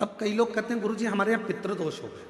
अब कई लोग कहते हैं गुरुजी हमारे यहाँ पितृदोष हो गए,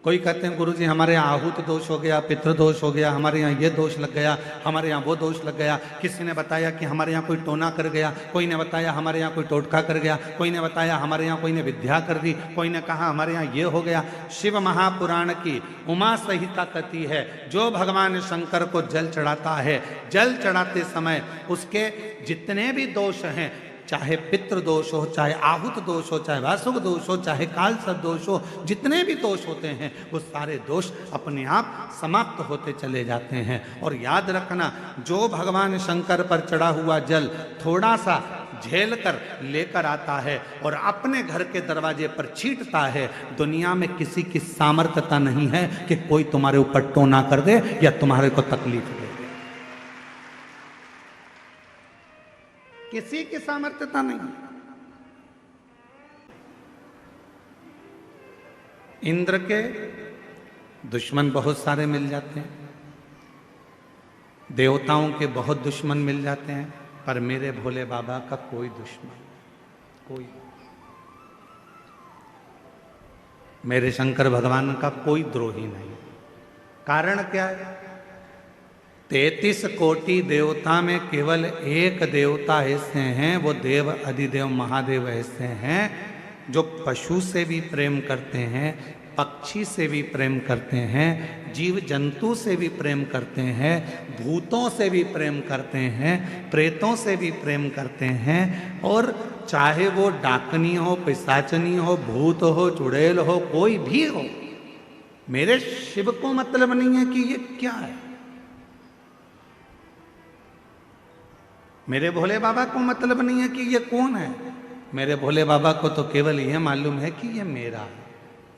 कोई कहते हैं गुरुजी हमारे यहाँ आहूत दोष हो गया, पितृदोष हो गया, हमारे यहाँ ये दोष लग गया, हमारे यहाँ वो दोष लग गया। किसी ने बताया कि हमारे यहाँ कोई टोना कर गया, कोई ने बताया हमारे यहाँ कोई टोटका कर गया, कोई ने बताया हमारे यहाँ कोई ने विद्या कर दी, कोई ने कहा हमारे यहाँ ये हो गया। शिव महापुराण की उमा संहिता कहती है जो भगवान शंकर को जल चढ़ाता है, जल चढ़ाते समय उसके जितने भी दोष हैं, चाहे पितृ दोष हो, चाहे आहूत दोष हो, चाहे वासुक दोष हो, चाहे कालसर्प दोष हो, जितने भी दोष होते हैं वो सारे दोष अपने आप समाप्त होते चले जाते हैं। और याद रखना, जो भगवान शंकर पर चढ़ा हुआ जल थोड़ा सा झेल कर लेकर आता है और अपने घर के दरवाजे पर छींटता है, दुनिया में किसी की सामर्थ्यता नहीं है कि कोई तुम्हारे ऊपर टोना कर दे या तुम्हारे को तकलीफ दे। किसी की सामर्थ्यता नहीं। इंद्र के दुश्मन बहुत सारे मिल जाते हैं, देवताओं के बहुत दुश्मन मिल जाते हैं, पर मेरे भोले बाबा का कोई दुश्मन, कोई, मेरे शंकर भगवान का कोई द्रोही नहीं। कारण क्या है? 33 कोटि देवता में केवल एक देवता ऐसे हैं, वो देव अधिदेव महादेव ऐसे हैं जो पशु से भी प्रेम करते हैं, पक्षी से भी प्रेम करते हैं, जीव जंतु से भी प्रेम करते हैं, भूतों से भी प्रेम करते हैं, प्रेतों से भी प्रेम करते हैं। और चाहे वो डाकनी हो, पिशाचनी हो, भूत हो, चुड़ैल हो, कोई भी हो, मेरे शिव को मतलब नहीं है कि ये क्या है। मेरे भोले बाबा को मतलब नहीं है कि ये कौन है। मेरे भोले बाबा को तो केवल यह मालूम है कि ये मेरा है,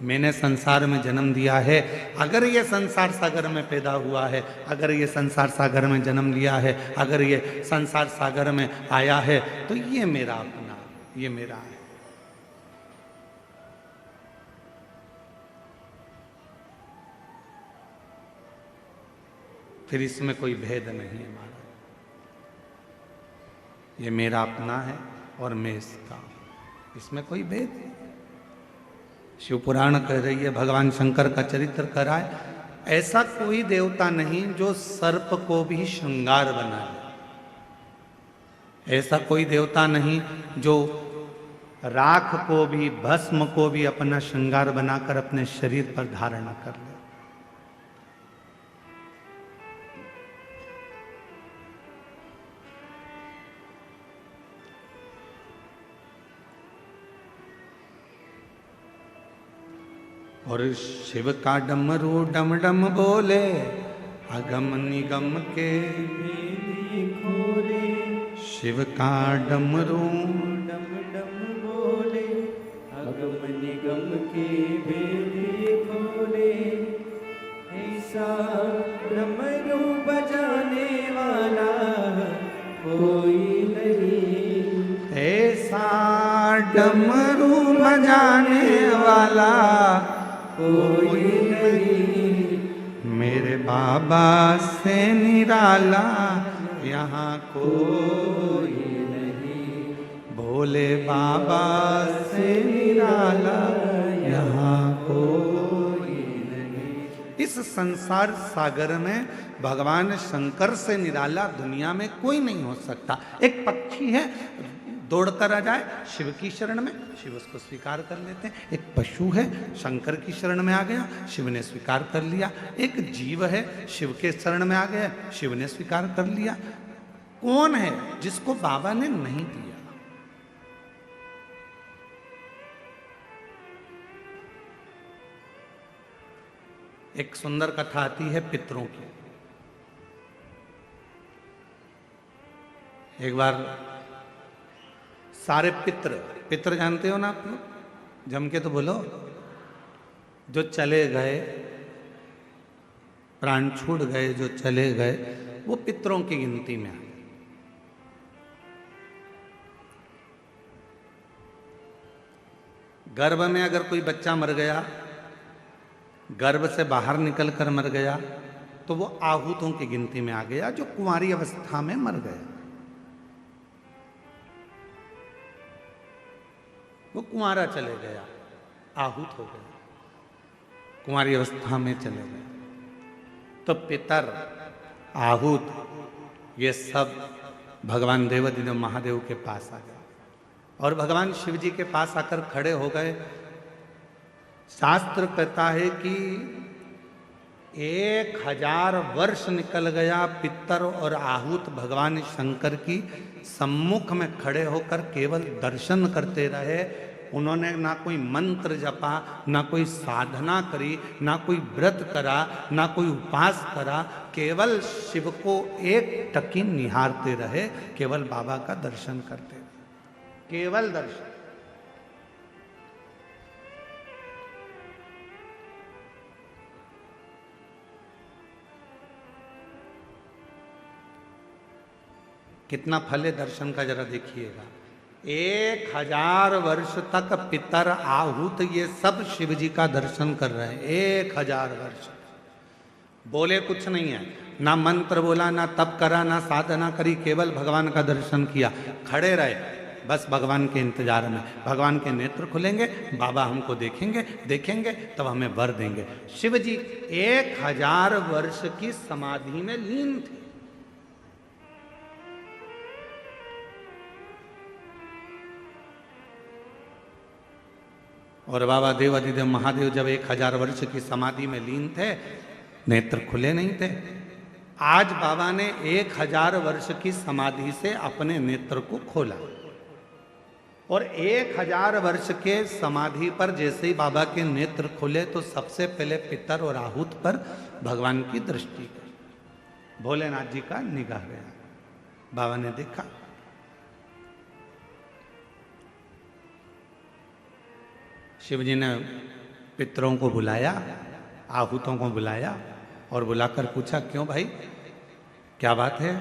मैंने संसार में जन्म दिया है। अगर ये संसार सागर में पैदा हुआ है, अगर ये संसार सागर में जन्म लिया है, अगर ये संसार सागर में आया है, तो ये मेरा अपना, ये मेरा है। फिर इसमें कोई भेद नहीं है हमारा, ये मेरा अपना है और मैं इसका, इसमें कोई भेद नहीं। शिव पुराण कह रही है भगवान शंकर का चरित्र कराए, ऐसा कोई देवता नहीं जो सर्प को भी श्रृंगार बनाए, ऐसा कोई देवता नहीं जो राख को भी, भस्म को भी अपना श्रृंगार बनाकर अपने शरीर पर धारण कर ले। और शिव का डमरू डम डम बोले, अगम निगम के खोले। शिव का डमरू डम डम बोले, अगम निगम के भेद खोले। ऐसा डमरू बजाने वाला कोई नहीं, ऐसा डमरू बजाने वाला कोई नहीं, मेरे बाबा से निराला यहाँ कोई नहीं, भोले बाबा से निराला यहाँ कोई नहीं। इस संसार सागर में भगवान शंकर से निराला दुनिया में कोई नहीं हो सकता। एक पक्षी है, दौड़कर आ जाए शिव की शरण में, शिव उसको स्वीकार कर लेते हैं। एक पशु है, शंकर की शरण में आ गया, शिव ने स्वीकार कर लिया। एक जीव है, शिव के शरण में आ गया, शिव ने स्वीकार कर लिया। कौन है जिसको बाबा ने नहीं दिया? एक सुंदर कथा आती है पितरों की। एक बार सारे पितर, पितर जानते हो ना आप लोग, जम के तो बोलो, जो चले गए, प्राण छूट गए, जो चले गए, वो पितरों की गिनती में आ गए। गर्भ में अगर कोई बच्चा मर गया, गर्भ से बाहर निकल कर मर गया, तो वो आहूतों की गिनती में आ गया, जो कुंवारी अवस्था में मर गया। वो कुंवारा चले गया, आहूत हो गया, कुंवारी अवस्था में चले गए। तो पितर, आहूत, ये सब भगवान देवाधिदेव महादेव के पास आ गए और भगवान शिव जी के पास आकर खड़े हो गए। शास्त्र कहता है कि 1000 वर्ष निकल गया पितर और आहूत भगवान शंकर की सम्मुख में खड़े होकर केवल दर्शन करते रहे। उन्होंने ना कोई मंत्र जपा, ना कोई साधना करी, ना कोई व्रत करा, ना कोई उपास करा, केवल शिव को एक टकी निहारते रहे, केवल बाबा का दर्शन करते रहे, केवल दर्शन। कितना फल है दर्शन का, जरा देखिएगा। 1000 वर्ष तक पितर, आहूत, ये सब शिव जी का दर्शन कर रहे हैं। 1000 वर्ष बोले कुछ नहीं है, ना मंत्र बोला, ना तप करा, ना साधना करी, केवल भगवान का दर्शन किया, खड़े रहे बस भगवान के इंतजार में। भगवान के नेत्र खुलेंगे, बाबा हमको देखेंगे, देखेंगे तब हमें वर देंगे। शिव जी 1000 वर्ष की समाधि में लीन थे। और बाबा देवाधिदेव महादेव जब 1000 वर्ष की समाधि में लीन थे, नेत्र खुले नहीं थे। आज बाबा ने 1000 वर्ष की समाधि से अपने नेत्र को खोला और 1000 वर्ष के समाधि पर जैसे ही बाबा के नेत्र खुले तो सबसे पहले पितर और आहूत पर भगवान की दृष्टि गई। भोलेनाथ जी का निगाह गया, बाबा ने देखा। शिव जी ने पितरों को बुलाया, आहूतों को बुलाया और बुलाकर पूछा, क्यों भाई, क्या बात है,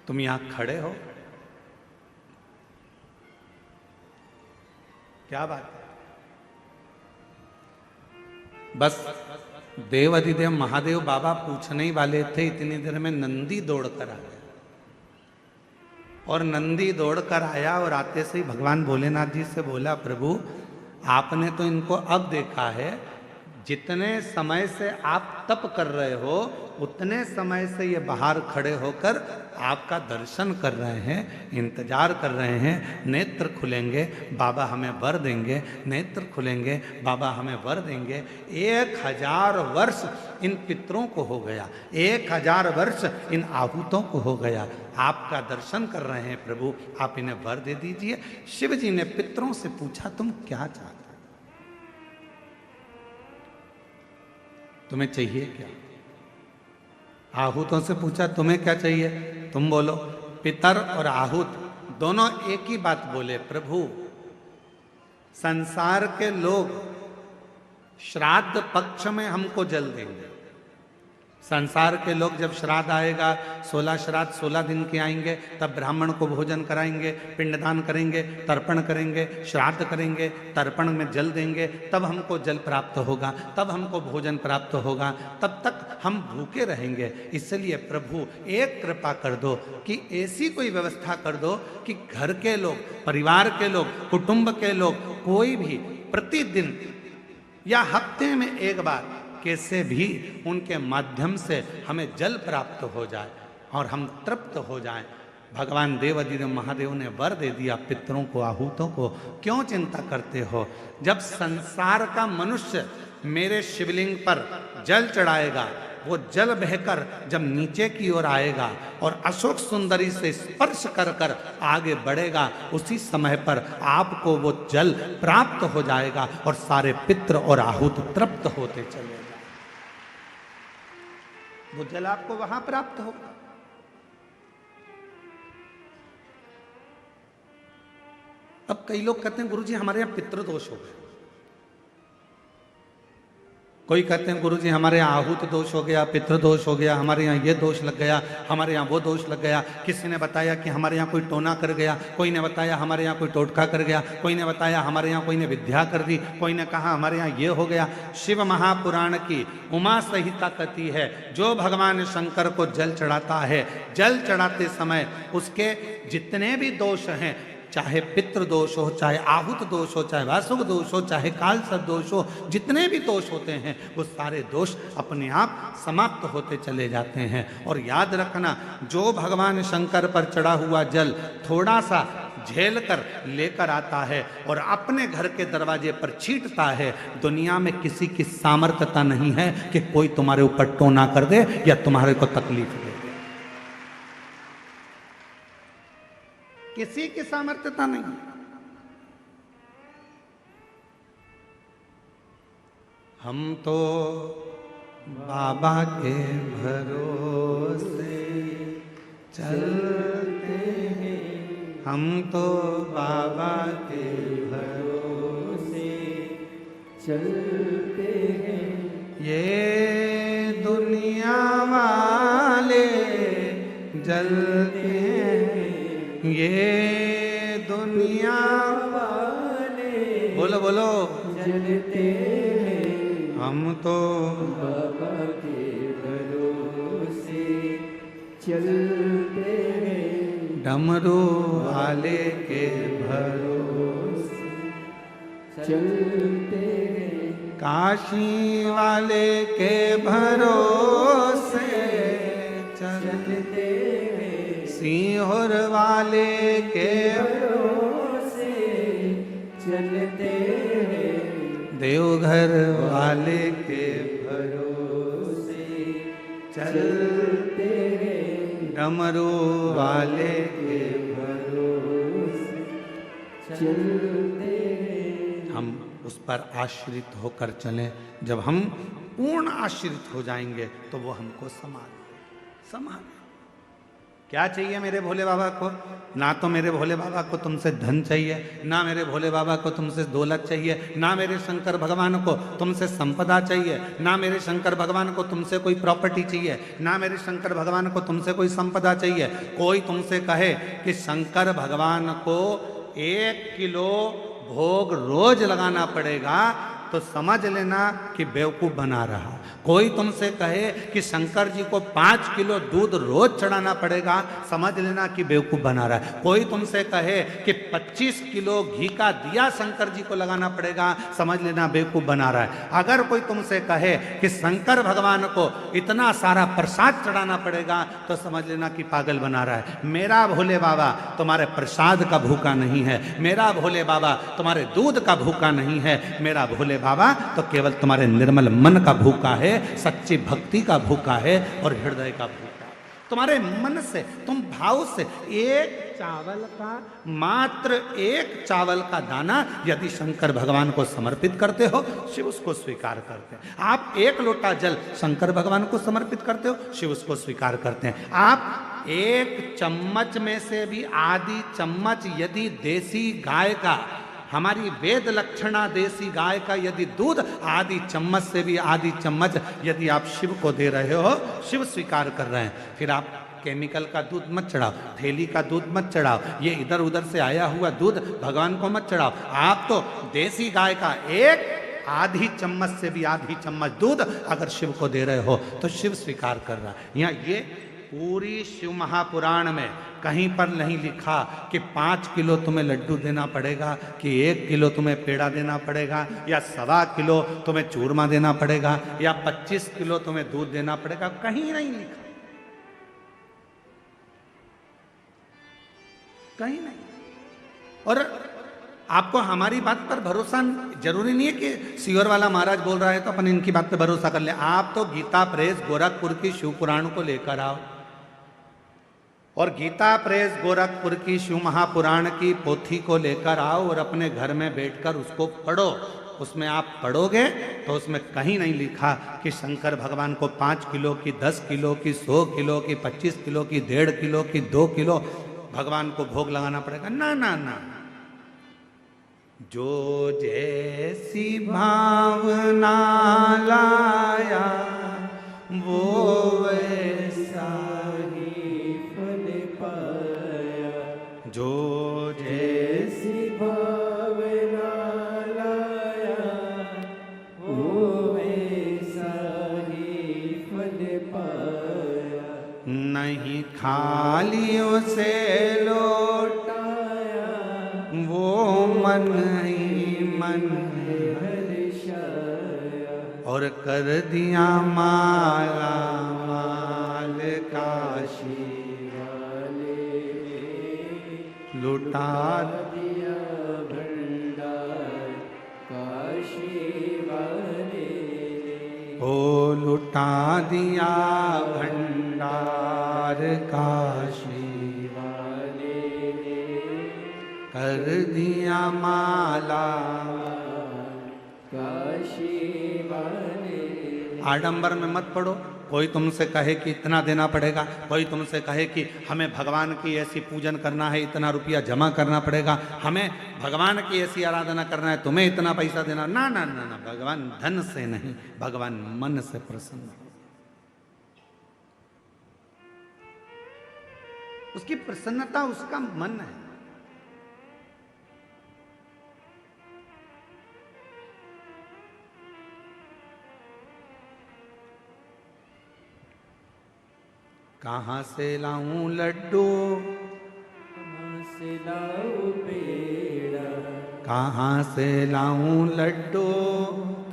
तुम यहां खड़े हो, क्या बात है? बस देवाधिदेव महादेव बाबा पूछने ही वाले थे, इतनी देर में नंदी दौड़कर आ गया। और नंदी दौड़कर आया और आते से ही भगवान भोलेनाथ जी से बोला, प्रभु आपने तो इनको अब देखा है, जितने समय से आप तप कर रहे हो उतने समय से ये बाहर खड़े होकर आपका दर्शन कर रहे हैं, इंतजार कर रहे हैं। नेत्र खुलेंगे, बाबा हमें वर देंगे, नेत्र खुलेंगे, बाबा हमें वर देंगे। 1000 वर्ष इन पितरों को हो गया, 1000 वर्ष इन आहूतों को हो गया, आपका दर्शन कर रहे हैं प्रभु, आप इन्हें वर दे दीजिए। शिव जी ने पितरों से पूछा, तुम क्या चाहते, तुम्हें चाहिए क्या? आहूतों से पूछा, तुम्हें क्या चाहिए, तुम बोलो। पितर और आहूत दोनों एक ही बात बोले, प्रभु संसार के लोग श्राद्ध पक्ष में हमको जल देंगे। संसार के लोग जब श्राद्ध आएगा, 16 श्राद्ध 16 दिन के आएंगे, तब ब्राह्मण को भोजन कराएंगे, पिंडदान करेंगे, तर्पण करेंगे, श्राद्ध करेंगे, तर्पण में जल देंगे, तब हमको जल प्राप्त होगा, तब हमको भोजन प्राप्त होगा, तब तक हम भूखे रहेंगे। इसलिए प्रभु एक कृपा कर दो कि ऐसी कोई व्यवस्था कर दो कि घर के लोग, परिवार के लोग, कुटुंब के लोग, कोई भी प्रतिदिन या हफ्ते में एक बार कैसे भी उनके माध्यम से हमें जल प्राप्त हो जाए और हम तृप्त हो जाएं। भगवान देवाधिदेव महादेव ने वर दे दिया पितरों को, आहूतों को। क्यों चिंता करते हो? जब संसार का मनुष्य मेरे शिवलिंग पर जल चढ़ाएगा, वो जल बहकर जब नीचे की ओर आएगा और अशोक सुंदरी से स्पर्श कर कर आगे बढ़ेगा, उसी समय पर आपको वो जल प्राप्त हो जाएगा और सारे पितर और आहूत तृप्त होते चले। वो जल आपको वहां प्राप्त होगा। अब कई लोग कहते हैं गुरुजी हमारे यहां पितृदोष हो गए, कोई कहते हैं गुरुजी हमारे यहाँ आहूत दोष हो गया, पितृदोष हो गया, हमारे यहाँ ये दोष लग गया, हमारे यहाँ वो दोष लग गया। किसी ने बताया कि हमारे यहाँ कोई टोना कर गया, कोई ने बताया हमारे यहाँ कोई टोटका कर गया, कोई ने बताया हमारे यहाँ कोई ने विद्या कर दी, कोई ने कहा हमारे यहाँ ये हो गया। शिव महापुराण की उमा संहिता कहती है, जो भगवान शंकर को जल चढ़ाता है, जल चढ़ाते समय उसके जितने भी दोष हैं चाहे पितृ दोष हो, चाहे आहुत दोष हो, चाहे वासुक दोष हो, चाहे कालसर्प दोष हो, जितने भी दोष होते हैं वो सारे दोष अपने आप समाप्त होते चले जाते हैं। और याद रखना, जो भगवान शंकर पर चढ़ा हुआ जल थोड़ा सा झेल कर लेकर आता है और अपने घर के दरवाजे पर छींटता है, दुनिया में किसी की सामर्थ्यता नहीं है कि कोई तुम्हारे ऊपर टोना कर दे या तुम्हारे को तकलीफ दे। किसी की सामर्थ्यता नहीं। हम तो बाबा के भरोसे चलते हैं, हम तो बाबा के भरोसे चलते हैं। ये दुनिया वाले जलते हैं, ये दुनिया वाले बोलो बोलो जलते हैं। हम तो बाबा के भरोसे चलते हैं। डमरू वाले के भरोसे चलते हैं। काशी वाले के भरोसे चलते हैं। सिंहर वाले के भरोसे चलते हैं। देवघर वाले के भरोसे चलते हैं। डमरू वाले के भरोसे चलते हैं। हम उस पर आश्रित होकर चलें। जब हम पूर्ण आश्रित हो जाएंगे तो वो हमको संभाल। क्या चाहिए मेरे भोले बाबा को? ना तो मेरे भोले बाबा को तुमसे धन चाहिए, ना मेरे भोले बाबा को तुमसे दौलत चाहिए, ना मेरे शंकर भगवान को तुमसे संपदा चाहिए, ना मेरे शंकर भगवान को तुमसे कोई प्रॉपर्टी चाहिए, ना मेरे शंकर भगवान को तुमसे कोई संपदा चाहिए। कोई तुमसे कहे कि शंकर भगवान को 1 किलो भोग रोज लगाना पड़ेगा तो समझ लेना कि बेवकूफ़ बना रहा। कोई तुमसे कहे कि शंकर जी को 5 किलो दूध रोज चढ़ाना पड़ेगा, समझ लेना कि बेवकूफ़ बना रहा है। कोई तुमसे कहे कि 25 किलो घी का दिया शंकर जी को लगाना पड़ेगा, समझ लेना बेवकूफ़ बना रहा है। अगर कोई तुमसे कहे कि शंकर भगवान को इतना सारा प्रसाद चढ़ाना पड़ेगा तो समझ लेना कि पागल बना रहा है। मेरा भोले बाबा तुम्हारे प्रसाद का भूखा नहीं है, मेरा भोले बाबा तुम्हारे दूध का भूखा नहीं है, मेरा भोले बाबा तो केवल तुम्हारे निर्मल मन का भूखा है, सच्ची भक्ति का भूखा है और हृदय का भूखा। तुम्हारे मन से, तुम भाव से मात्र एक चावल का दाना यदि शंकर भगवान को समर्पित करते हो, शिव उसको स्वीकार करते हैं। आप 1 लोटा जल शंकर भगवान को समर्पित करते हो, शिव उसको स्वीकार करते हैं। आप 1 चम्मच में से भी आधी चम्मच यदि देसी गाय का, हमारी वेद लक्षणा देसी गाय का यदि दूध आधी चम्मच से भी आधी चम्मच यदि आप शिव को दे रहे हो, शिव स्वीकार कर रहे हैं। फिर आप केमिकल का दूध मत चढ़ाओ, थैली का दूध मत चढ़ाओ, ये इधर उधर से आया हुआ दूध भगवान को मत चढ़ाओ। आप तो देसी गाय का 1 आधी चम्मच से भी आधी चम्मच दूध अगर शिव को दे रहे हो तो शिव स्वीकार कर रहा है। यहाँ ये पूरी शिव महापुराण में कहीं पर नहीं लिखा कि 5 किलो तुम्हें लड्डू देना पड़ेगा, कि 1 किलो तुम्हें पेड़ा देना पड़ेगा, या 1.25 किलो तुम्हें चूरमा देना पड़ेगा, या 25 किलो तुम्हें दूध देना पड़ेगा। कहीं नहीं लिखा, कहीं नहीं। और आपको हमारी बात पर भरोसा जरूरी नहीं है कि सियोर वाला महाराज बोल रहा है तो अपन इनकी बात पे भरोसा कर ले। आप तो गीता प्रेस गोरखपुर की शिव पुराण को लेकर आओ और गीता प्रेस गोरखपुर की शिव महापुराण की पोथी को लेकर आओ और अपने घर में बैठकर उसको पढ़ो। उसमें आप पढ़ोगे तो उसमें कहीं नहीं लिखा कि शंकर भगवान को 5 किलो की, 10 किलो की, 100 किलो की, 25 किलो की, 1.5 किलो की, 2 किलो भगवान को भोग लगाना पड़ेगा। ना ना ना, जो जैसी भावना लाया वो वैसा ही फल पाया। जो जैसी भावना लाया वो वैसा ही फल पाया। नहीं खालियों से लौटाया, मन ही मन हर्षाया और कर दिया माला माल काशी वाले लुटा दिया भंडार काशी वाले ओ लुटा दिया भंडार काशी वाले कर दिया माला। काशी वाले आडंबर में मत पड़ो। कोई तुमसे कहे कि इतना देना पड़ेगा, कोई तुमसे कहे कि हमें भगवान की ऐसी पूजन करना है, इतना रुपया जमा करना पड़ेगा, हमें भगवान की ऐसी आराधना करना है, तुम्हें इतना पैसा देना। ना ना ना ना, भगवान धन से नहीं, भगवान मन से प्रसन्न है। उसकी प्रसन्नता उसका मन है। कहाँ से लाऊं लड्डू, कहाँ से लाऊं पेड़ा, कहाँ से लाऊं लड्डू,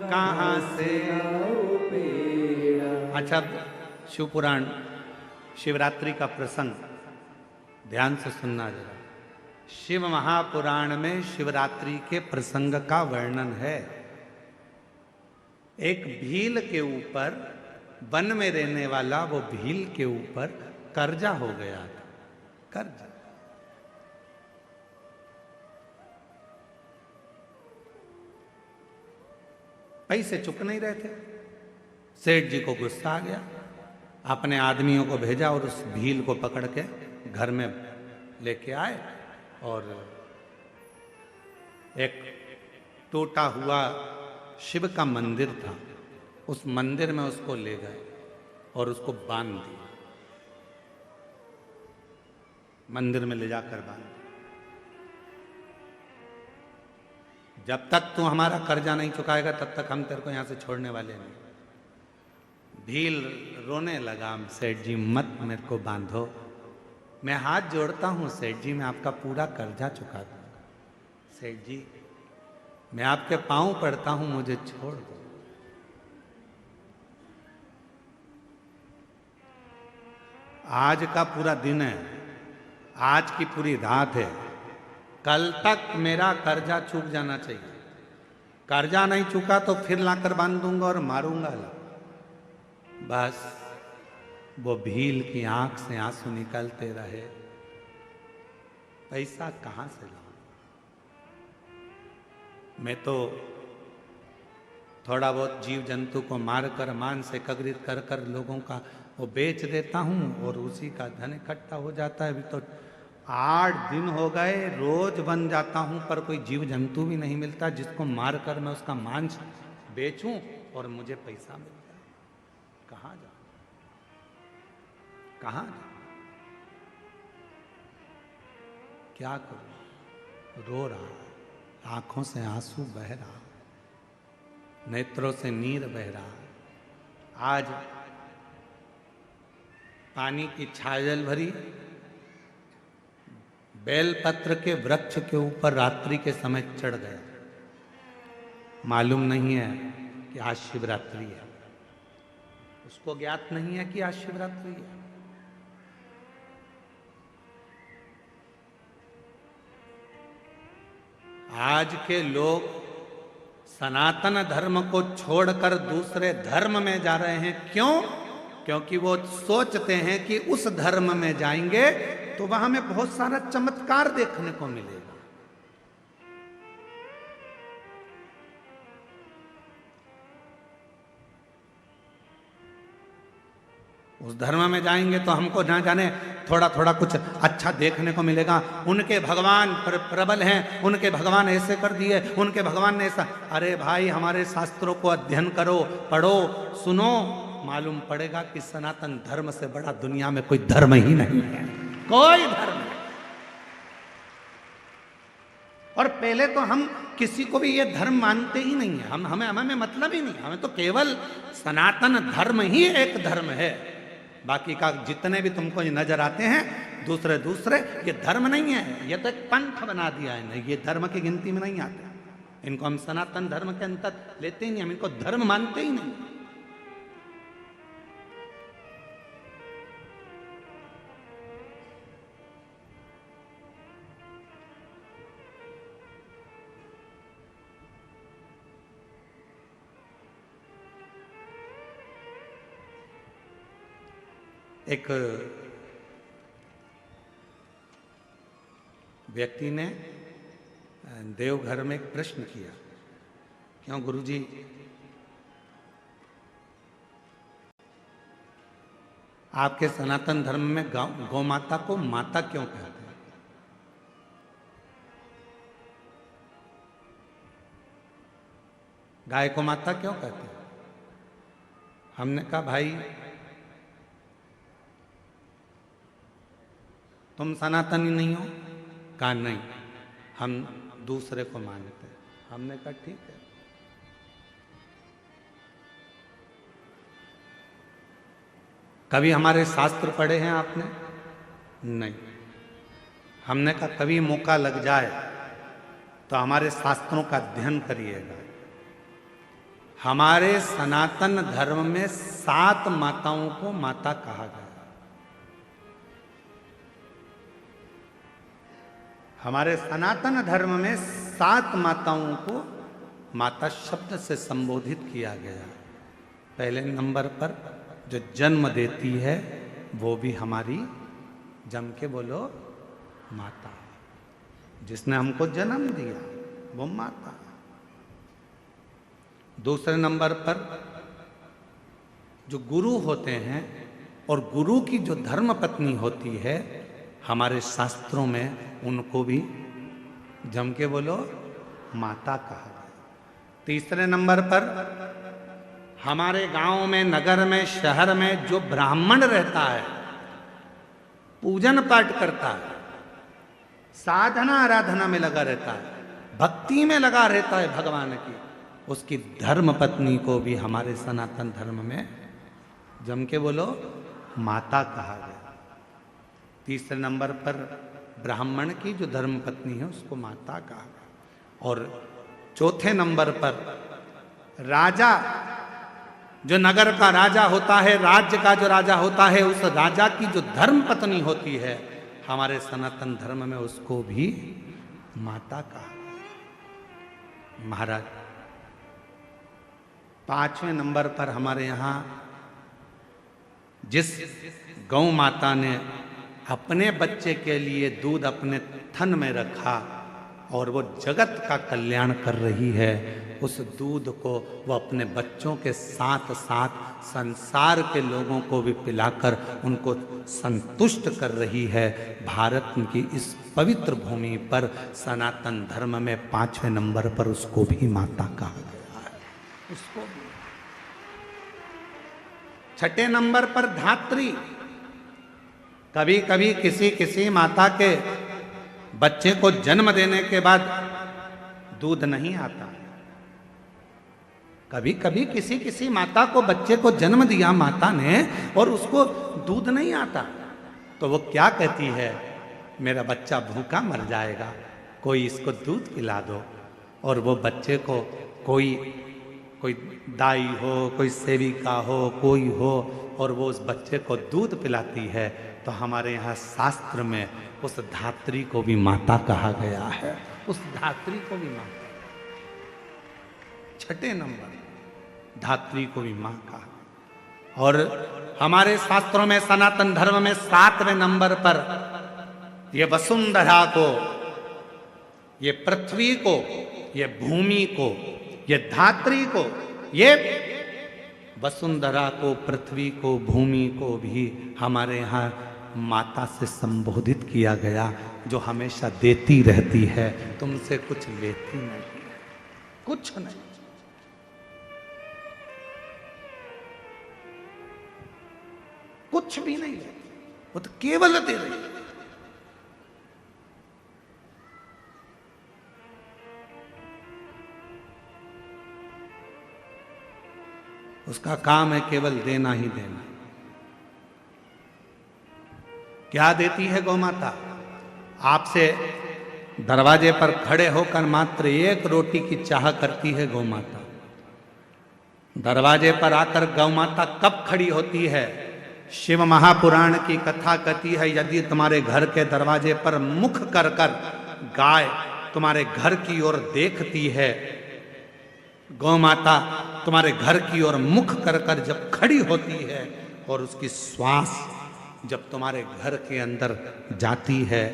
कहाँ से। लाऊं पेड़ा। अच्छा, शिव पुराण शिवरात्रि का प्रसंग ध्यान से सुनना जरा। शिव महापुराण में शिवरात्रि के प्रसंग का वर्णन है। एक भील के ऊपर, वन में रहने वाला वो भील के ऊपर कर्जा हो गया था। कर्जा पैसे चुक नहीं रहे थे। सेठ जी को गुस्सा आ गया, अपने आदमियों को भेजा और उस भील को पकड़ के घर में लेके आए और एक टूटा हुआ शिव का मंदिर था, उस मंदिर में उसको ले गए और उसको बांध दिया। मंदिर में ले जाकर बांध दिया। जब तक तू हमारा कर्जा नहीं चुकाएगा तब तक हम तेरे को यहां से छोड़ने वाले नहीं। भील रोने लगा, सेठ जी मत मेरे को बांधो, मैं हाथ जोड़ता हूं सेठ जी, मैं आपका पूरा कर्जा चुका दूंगा। सेठ जी मैं आपके पांव पड़ता हूं, मुझे छोड़ दो। आज का पूरा दिन है, आज की पूरी रात है, कल तक मेरा कर्जा चूक जाना चाहिए। कर्जा नहीं चुका तो फिर लाकर बांध दूंगा और मारूंगा। बस वो भील की आंख से आंसू निकलते रहे। पैसा कहां से लाऊं? मैं तो थोड़ा बहुत जीव जंतु को मारकर मांस एकत्रित कर कर लोगों का वो बेच देता हूं और उसी का धन इकट्ठा हो जाता है। अभी तो 8 दिन हो गए, रोज बन जाता हूं पर कोई जीव जंतु भी नहीं मिलता जिसको मारकर मैं उसका मांस बेचूं और मुझे पैसा मिल जाए। कहां जाऊं, कहां जाऊं, क्या करूं? रो रहा, आंखों से आंसू बह रहा, नेत्रों से नीर बह रहा। आज पानी की छाजल भरी बेलपत्र के वृक्ष के ऊपर रात्रि के समय चढ़ गया। मालूम नहीं है कि आज शिवरात्रि है, उसको ज्ञात नहीं है कि आज शिवरात्रि है। आज के लोग सनातन धर्म को छोड़कर दूसरे धर्म में जा रहे हैं। क्यों? क्योंकि वो सोचते हैं कि उस धर्म में जाएंगे तो वहां में बहुत सारा चमत्कार देखने को मिलेगा। उस धर्म में जाएंगे तो हमको ना जाने थोड़ा थोड़ा कुछ अच्छा देखने को मिलेगा। उनके भगवान प्रबल हैं, उनके भगवान ऐसे कर दिए, उनके भगवान ने ऐसा। अरे भाई, हमारे शास्त्रों को अध्ययन करो, पढ़ो, सुनो, मालूम पड़ेगा कि सनातन धर्म से बड़ा दुनिया में कोई धर्म ही नहीं है, कोई धर्म नहीं। और पहले तो हम किसी को भी ये धर्म मानते ही नहीं है, हमें मतलब ही नहीं, हमें तो केवल सनातन धर्म ही एक धर्म है। बाकी का जितने भी तुमको नजर आते हैं दूसरे दूसरे, ये धर्म नहीं है, ये तो एक पंथ बना दिया है। नहीं, ये धर्म की गिनती में नहीं आते। इनको हम सनातन धर्म के अंतर लेते ही नहीं, हम इनको धर्म मानते ही नहीं। एक व्यक्ति ने देवघर में एक प्रश्न किया, क्यों गुरुजी आपके सनातन धर्म में गौ माता को माता क्यों कहते हैं? गाय को माता क्यों कहते हैं? हमने कहा भाई तुम सनातनी नहीं हो? कहा नहीं, हम दूसरे को मानते हैं। हमने कहा ठीक है। कभी हमारे शास्त्र पढ़े हैं आपने? नहीं। हमने कहा कभी मौका लग जाए तो हमारे शास्त्रों का अध्ययन करिएगा। हमारे सनातन धर्म में 7 माताओं को माता कहा गया। हमारे सनातन धर्म में 7 माताओं को माता शब्द से संबोधित किया गया। पहले नंबर पर जो जन्म देती है वो भी हमारी, जम के बोलो, माता। जिसने हमको जन्म दिया वो माता। दूसरे नंबर पर जो गुरु होते हैं और गुरु की जो धर्म पत्नी होती है, हमारे शास्त्रों में उनको भी जम के बोलो माता कहा गया। तीसरे नंबर पर हमारे गांव में, नगर में, शहर में जो ब्राह्मण रहता है, पूजन पाठ करता है, साधना आराधना में लगा रहता है, भक्ति में लगा रहता है भगवान की, उसकी धर्म पत्नी को भी हमारे सनातन धर्म में जम के बोलो माता कहा गया। तीसरे नंबर पर ब्राह्मण की जो धर्म पत्नी है उसको माता कहा गया। और चौथे नंबर पर राजा, जो नगर का राजा होता है, राज्य का जो राजा होता है, उस राजा की जो धर्म पत्नी होती है, हमारे सनातन धर्म में उसको भी माता कहा गया। महाराज 5वें नंबर पर हमारे यहाँ जिस गौ माता ने अपने बच्चे के लिए दूध अपने थन में रखा और वो जगत का कल्याण कर रही है, उस दूध को वो अपने बच्चों के साथ साथ संसार के लोगों को भी पिलाकर उनको संतुष्ट कर रही है। भारत की इस पवित्र भूमि पर सनातन धर्म में 5वें नंबर पर उसको भी माता कहा गया है। उसको भी। 6ठे नंबर पर धात्री। कभी कभी किसी माता के बच्चे को जन्म देने के बाद दूध नहीं आता। कभी कभी किसी माता को बच्चे को जन्म दिया माता ने और उसको दूध नहीं आता, तो वो क्या कहती है, मेरा बच्चा भूखा मर जाएगा, कोई इसको दूध पिला दो। और वो बच्चे को कोई दाई हो, कोई सेविका हो, कोई हो, और वो उस बच्चे को दूध पिलाती है। तो हमारे यहाँ शास्त्र में उस धात्री को भी माता कहा गया है। उस धात्री को भी माता। 6ठे नंबर धात्री को भी मां कहा। और हमारे शास्त्रों में, सनातन धर्म में 7वें नंबर पर ये वसुंधरा को, ये पृथ्वी को, ये भूमि को, ये धात्री को, ये वसुंधरा को, पृथ्वी को, भूमि को भी हमारे यहाँ माता से संबोधित किया गया, जो हमेशा देती रहती है, तुमसे कुछ लेती नहीं, कुछ नहीं। कुछ भी नहीं लेती, वो तो केवल दे रही है। उसका काम है केवल देना ही देना। क्या देती है गौ माता? आपसे दरवाजे पर खड़े होकर मात्र एक रोटी की चाह करती है गौ माता। दरवाजे पर आकर गौ माता कब खड़ी होती है? शिव महापुराण की कथा कहती है, यदि तुम्हारे घर के दरवाजे पर मुख कर कर गाय तुम्हारे घर की ओर देखती है, गौ माता तुम्हारे घर की ओर मुख कर कर जब खड़ी होती है और उसकी श्वास जब तुम्हारे घर के अंदर जाती है,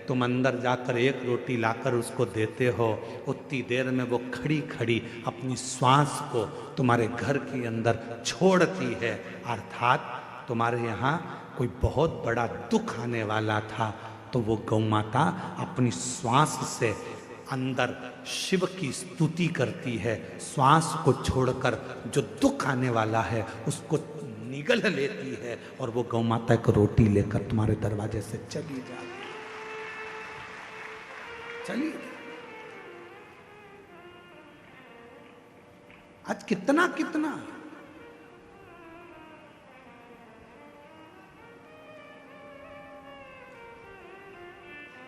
तुम अंदर जाकर एक रोटी लाकर उसको देते हो, उतनी देर में वो खड़ी खड़ी अपनी श्वास को तुम्हारे घर के अंदर छोड़ती है। अर्थात तुम्हारे यहाँ कोई बहुत बड़ा दुख आने वाला था, तो वो गौ माता अपनी श्वास से अंदर शिव की स्तुति करती है, श्वास को छोड़कर जो दुख आने वाला है उसको निगल लेती है, और वो गौ माता एक रोटी लेकर तुम्हारे दरवाजे से चली जाती है। चलिए, आज कितना कितना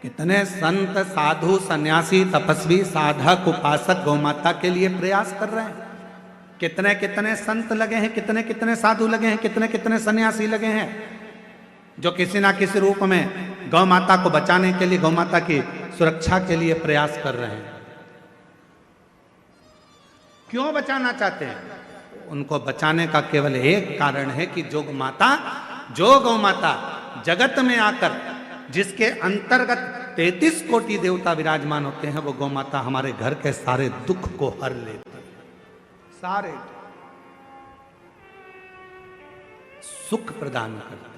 कितने संत साधु सन्यासी तपस्वी साधक उपासक गौ माता के लिए प्रयास कर रहे हैं। कितने कितने संत लगे हैं, कितने कितने साधु लगे हैं, कितने कितने सन्यासी लगे हैं, जो किसी ना किसी रूप में गौ माता को बचाने के लिए, गौ माता की सुरक्षा के लिए प्रयास कर रहे हैं। क्यों बचाना चाहते हैं? उनको बचाने का केवल एक कारण है कि जो गौ माता जगत में आकर जिसके अंतर्गत 33 कोटि देवता विराजमान होते हैं, वो गौ माता हमारे घर के सारे दुख को हर लेती है, सारे सुख प्रदान करती है।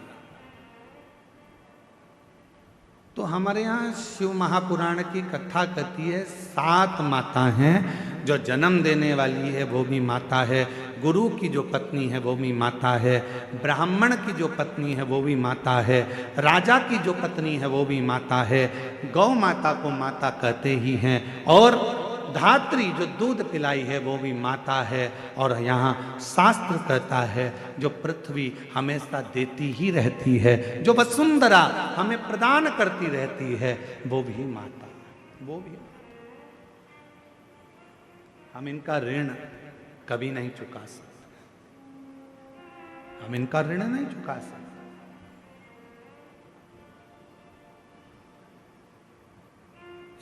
तो हमारे यहाँ शिव महापुराण की कथा कहती है, 7 माता हैं। जो जन्म देने वाली है वो भी माता है, गुरु की जो पत्नी है वो भी माता है, ब्राह्मण की जो पत्नी है वो भी माता है, राजा की जो पत्नी है वो भी माता है। गौ माता को माता कहते ही हैं, और धात्री जो दूध पिलाई है वो भी माता है। और यहाँ शास्त्र कहता है जो पृथ्वी हमेशा देती ही रहती है, जो वसुंधरा हमें प्रदान करती रहती है, वो भी माता, वो भी। हम इनका ऋण कभी नहीं चुका सकते, हम इनका ऋण नहीं चुका सकते।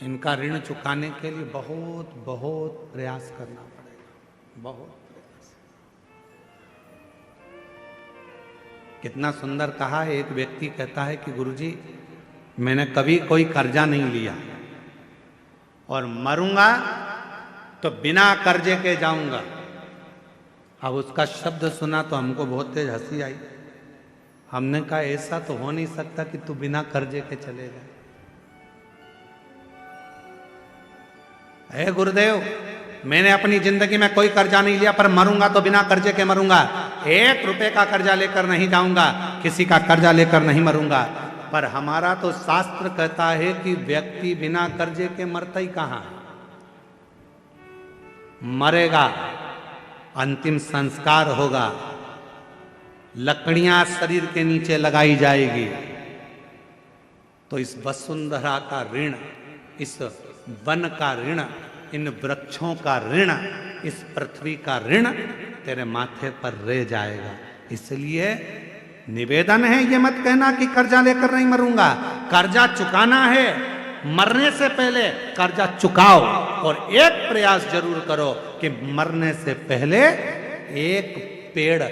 इनका ऋण चुकाने के लिए बहुत बहुत प्रयास करना पड़ेगा, बहुत प्रयास। कितना सुंदर कहा है, एक व्यक्ति कहता है कि गुरुजी मैंने कभी कोई कर्जा नहीं लिया और मरूंगा तो बिना कर्जे के जाऊंगा। अब उसका शब्द सुना तो हमको बहुत तेज हंसी आई। हमने कहा ऐसा तो हो नहीं सकता कि तू बिना कर्जे के चले जाए। हे गुरुदेव, मैंने अपनी जिंदगी में कोई कर्जा नहीं लिया, पर मरूंगा तो बिना कर्जे के मरूंगा। 1 रुपए का कर्जा लेकर नहीं जाऊंगा, किसी का कर्जा लेकर नहीं मरूंगा। पर हमारा तो शास्त्र कहता है कि व्यक्ति बिना कर्जे के मरता ही कहां, मरेगा, अंतिम संस्कार होगा, लकड़ियां शरीर के नीचे लगाई जाएगी। तो इस वसुंधरा का ऋण, इस वन का ऋण, इन वृक्षों का ऋण, इस पृथ्वी का ऋण तेरे माथे पर रह जाएगा। इसलिए निवेदन है, ये मत कहना कि कर्जा लेकर नहीं मरूंगा। कर्जा चुकाना है, मरने से पहले कर्जा चुकाओ, और एक प्रयास जरूर करो कि मरने से पहले एक पेड़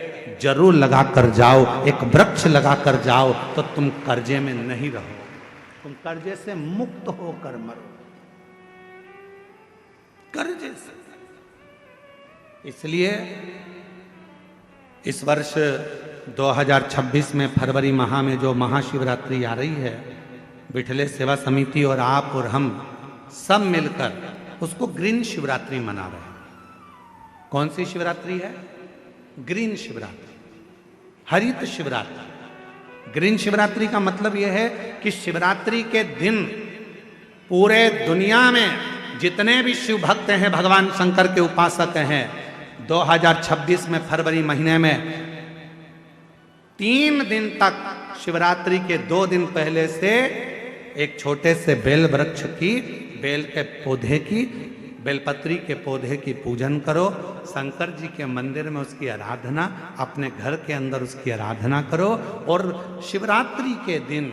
जरूर लगा कर जाओ, एक वृक्ष लगा कर जाओ, तो तुम कर्जे में नहीं रहो, तुम कर्जे से मुक्त होकर मरो, कर्जे से। इसलिए इस वर्ष 2026 में फरवरी माह में जो महाशिवरात्रि आ रही है, विठले सेवा समिति और आप और हम सब मिलकर उसको ग्रीन शिवरात्रि मना रहे हैं। कौन सी शिवरात्रि है? ग्रीन शिवरात्रि, हरित शिवरात्रि। ग्रीन शिवरात्रि का मतलब यह है कि शिवरात्रि के दिन पूरे दुनिया में जितने भी शिव भक्त हैं, भगवान शंकर के उपासक हैं, 2026 में फरवरी महीने में 3 दिन तक शिवरात्रि के 2 दिन पहले से एक छोटे से बेल वृक्ष की, बेल के पौधे की, बेलपत्री के पौधे की पूजन करो। शंकर जी के मंदिर में उसकी आराधना, अपने घर के अंदर उसकी आराधना करो। और शिवरात्रि के दिन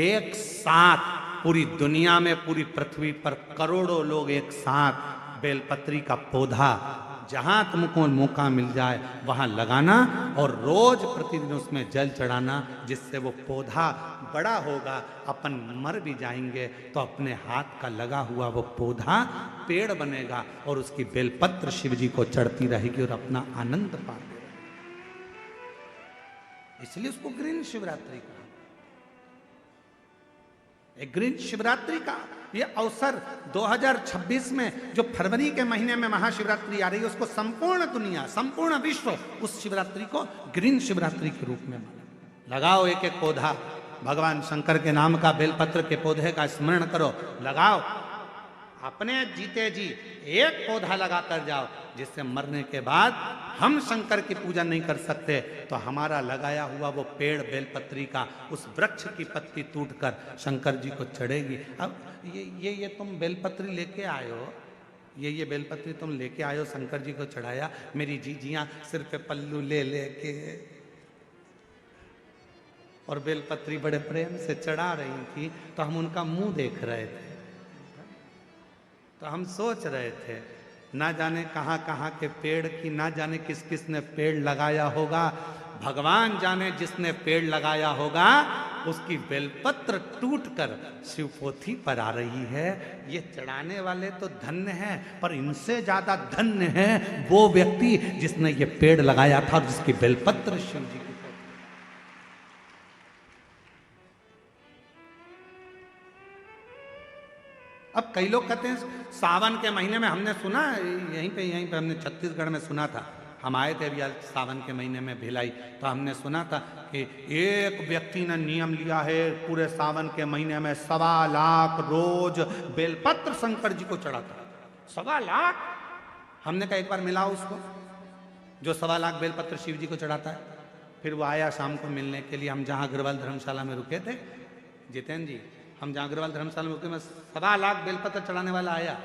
एक साथ पूरी दुनिया में, पूरी पृथ्वी पर करोड़ों लोग एक साथ बेलपत्री का पौधा जहां तुमको मौका मिल जाए वहां लगाना और रोज प्रतिदिन उसमें जल चढ़ाना, जिससे वो पौधा बड़ा होगा। अपन मर भी जाएंगे तो अपने हाथ का लगा हुआ वो पौधा पेड़ बनेगा और उसकी बेलपत्र शिव जी को चढ़ती रहेगी और अपना आनंद पाते रहेंगे। इसलिए उसको ग्रीन शिवरात्रि का, एक ग्रीन शिवरात्रि का ये अवसर 2026 में जो फरवरी के महीने में महाशिवरात्रि आ रही है, उसको संपूर्ण दुनिया, संपूर्ण विश्व उस शिवरात्रि को ग्रीन शिवरात्रि के रूप में माने। लगाओ एक एक पौधा, भगवान शंकर के नाम का बेलपत्र के पौधे का स्मरण करो, लगाओ। अपने जीते जी एक पौधा लगाकर जाओ, जिससे मरने के बाद हम शंकर की पूजा नहीं कर सकते तो हमारा लगाया हुआ वो पेड़ बेलपत्री का, उस वृक्ष की पत्ती टूटकर शंकर जी को चढ़ेगी। अब ये तुम बेलपत्री लेके आए हो, ये बेलपत्री तुम लेके आए हो, शंकर जी को चढ़ाया। मेरी जीजियां सिर पे पल्लू ले लेके और बेलपत्री बड़े प्रेम से चढ़ा रही थी, तो हम उनका मुंह देख रहे थे। तो हम सोच रहे थे, ना जाने कहाँ कहाँ के पेड़ की, ना जाने किस किस ने पेड़ लगाया होगा। भगवान जाने जिसने पेड़ लगाया होगा उसकी बेलपत्र टूटकर शिवपोथी पर आ रही है। ये चढ़ाने वाले तो धन्य हैं, पर इनसे ज्यादा धन्य है वो व्यक्ति जिसने ये पेड़ लगाया था और जिसकी बेलपत्र शिव जी की। अब कई लोग कहते हैं सावन के महीने में, हमने सुना यहीं पे हमने छत्तीसगढ़ में सुना था, हम आए थे अभी सावन के महीने में भिलाई, तो हमने सुना था कि एक व्यक्ति ने नियम लिया है पूरे सावन के महीने में 1.25 लाख रोज बेलपत्र शंकर जी को चढ़ाता है। 1.25 लाख। हमने कहा एक बार मिलाओ उसको जो 1.25 लाख बेलपत्र शिव जी को चढ़ाता है। फिर वो आया शाम को मिलने के लिए, हम जहाँ अग्रवाल धर्मशाला में रुके थे, जितेंद्र जी, हम जहाँ अग्रवाल धर्मशाला में रुके में 1.25 लाख बेलपत्र चढ़ाने वाला आया,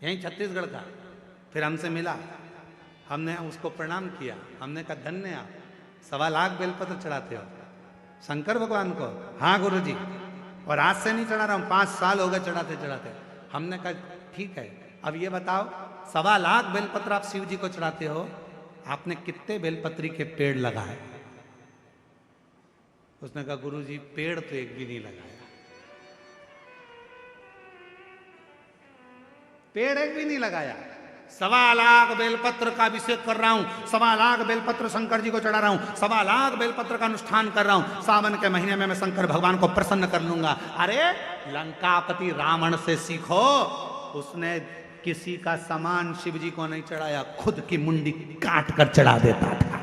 यहीं छत्तीसगढ़ का। फिर हमसे मिला, हमने उसको प्रणाम किया, हमने कहा धन्य आप, 1.25 लाख बेलपत्र चढ़ाते हो शंकर भगवान को। हाँ गुरु जी, और आज से नहीं चढ़ा रहा हूँ, 5 साल हो गए चढ़ाते चढ़ाते। हमने कहा ठीक है, अब ये बताओ 1.25 लाख बेलपत्र आप शिव जी को चढ़ाते हो, आपने कितने बेलपत्री के पेड़ लगाए? उसने कहा गुरु जी पेड़ तो एक भी नहीं लगाया, पेड़ एक भी नहीं लगाया। 1.25 लाख बेलपत्र का अभिषेक कर रहा हूं, 1.25 लाख बेलपत्र शंकर जी को चढ़ा रहा हूं, 1.25 लाख बेलपत्र का अनुष्ठान कर रहा हूं। सावन के महीने में मैं शंकर भगवान को प्रसन्न कर लूंगा। अरे लंकापति रावण से सीखो, उसने किसी का सामान शिव जी को नहीं चढ़ाया, खुद की मुंडी काट कर चढ़ा देता था।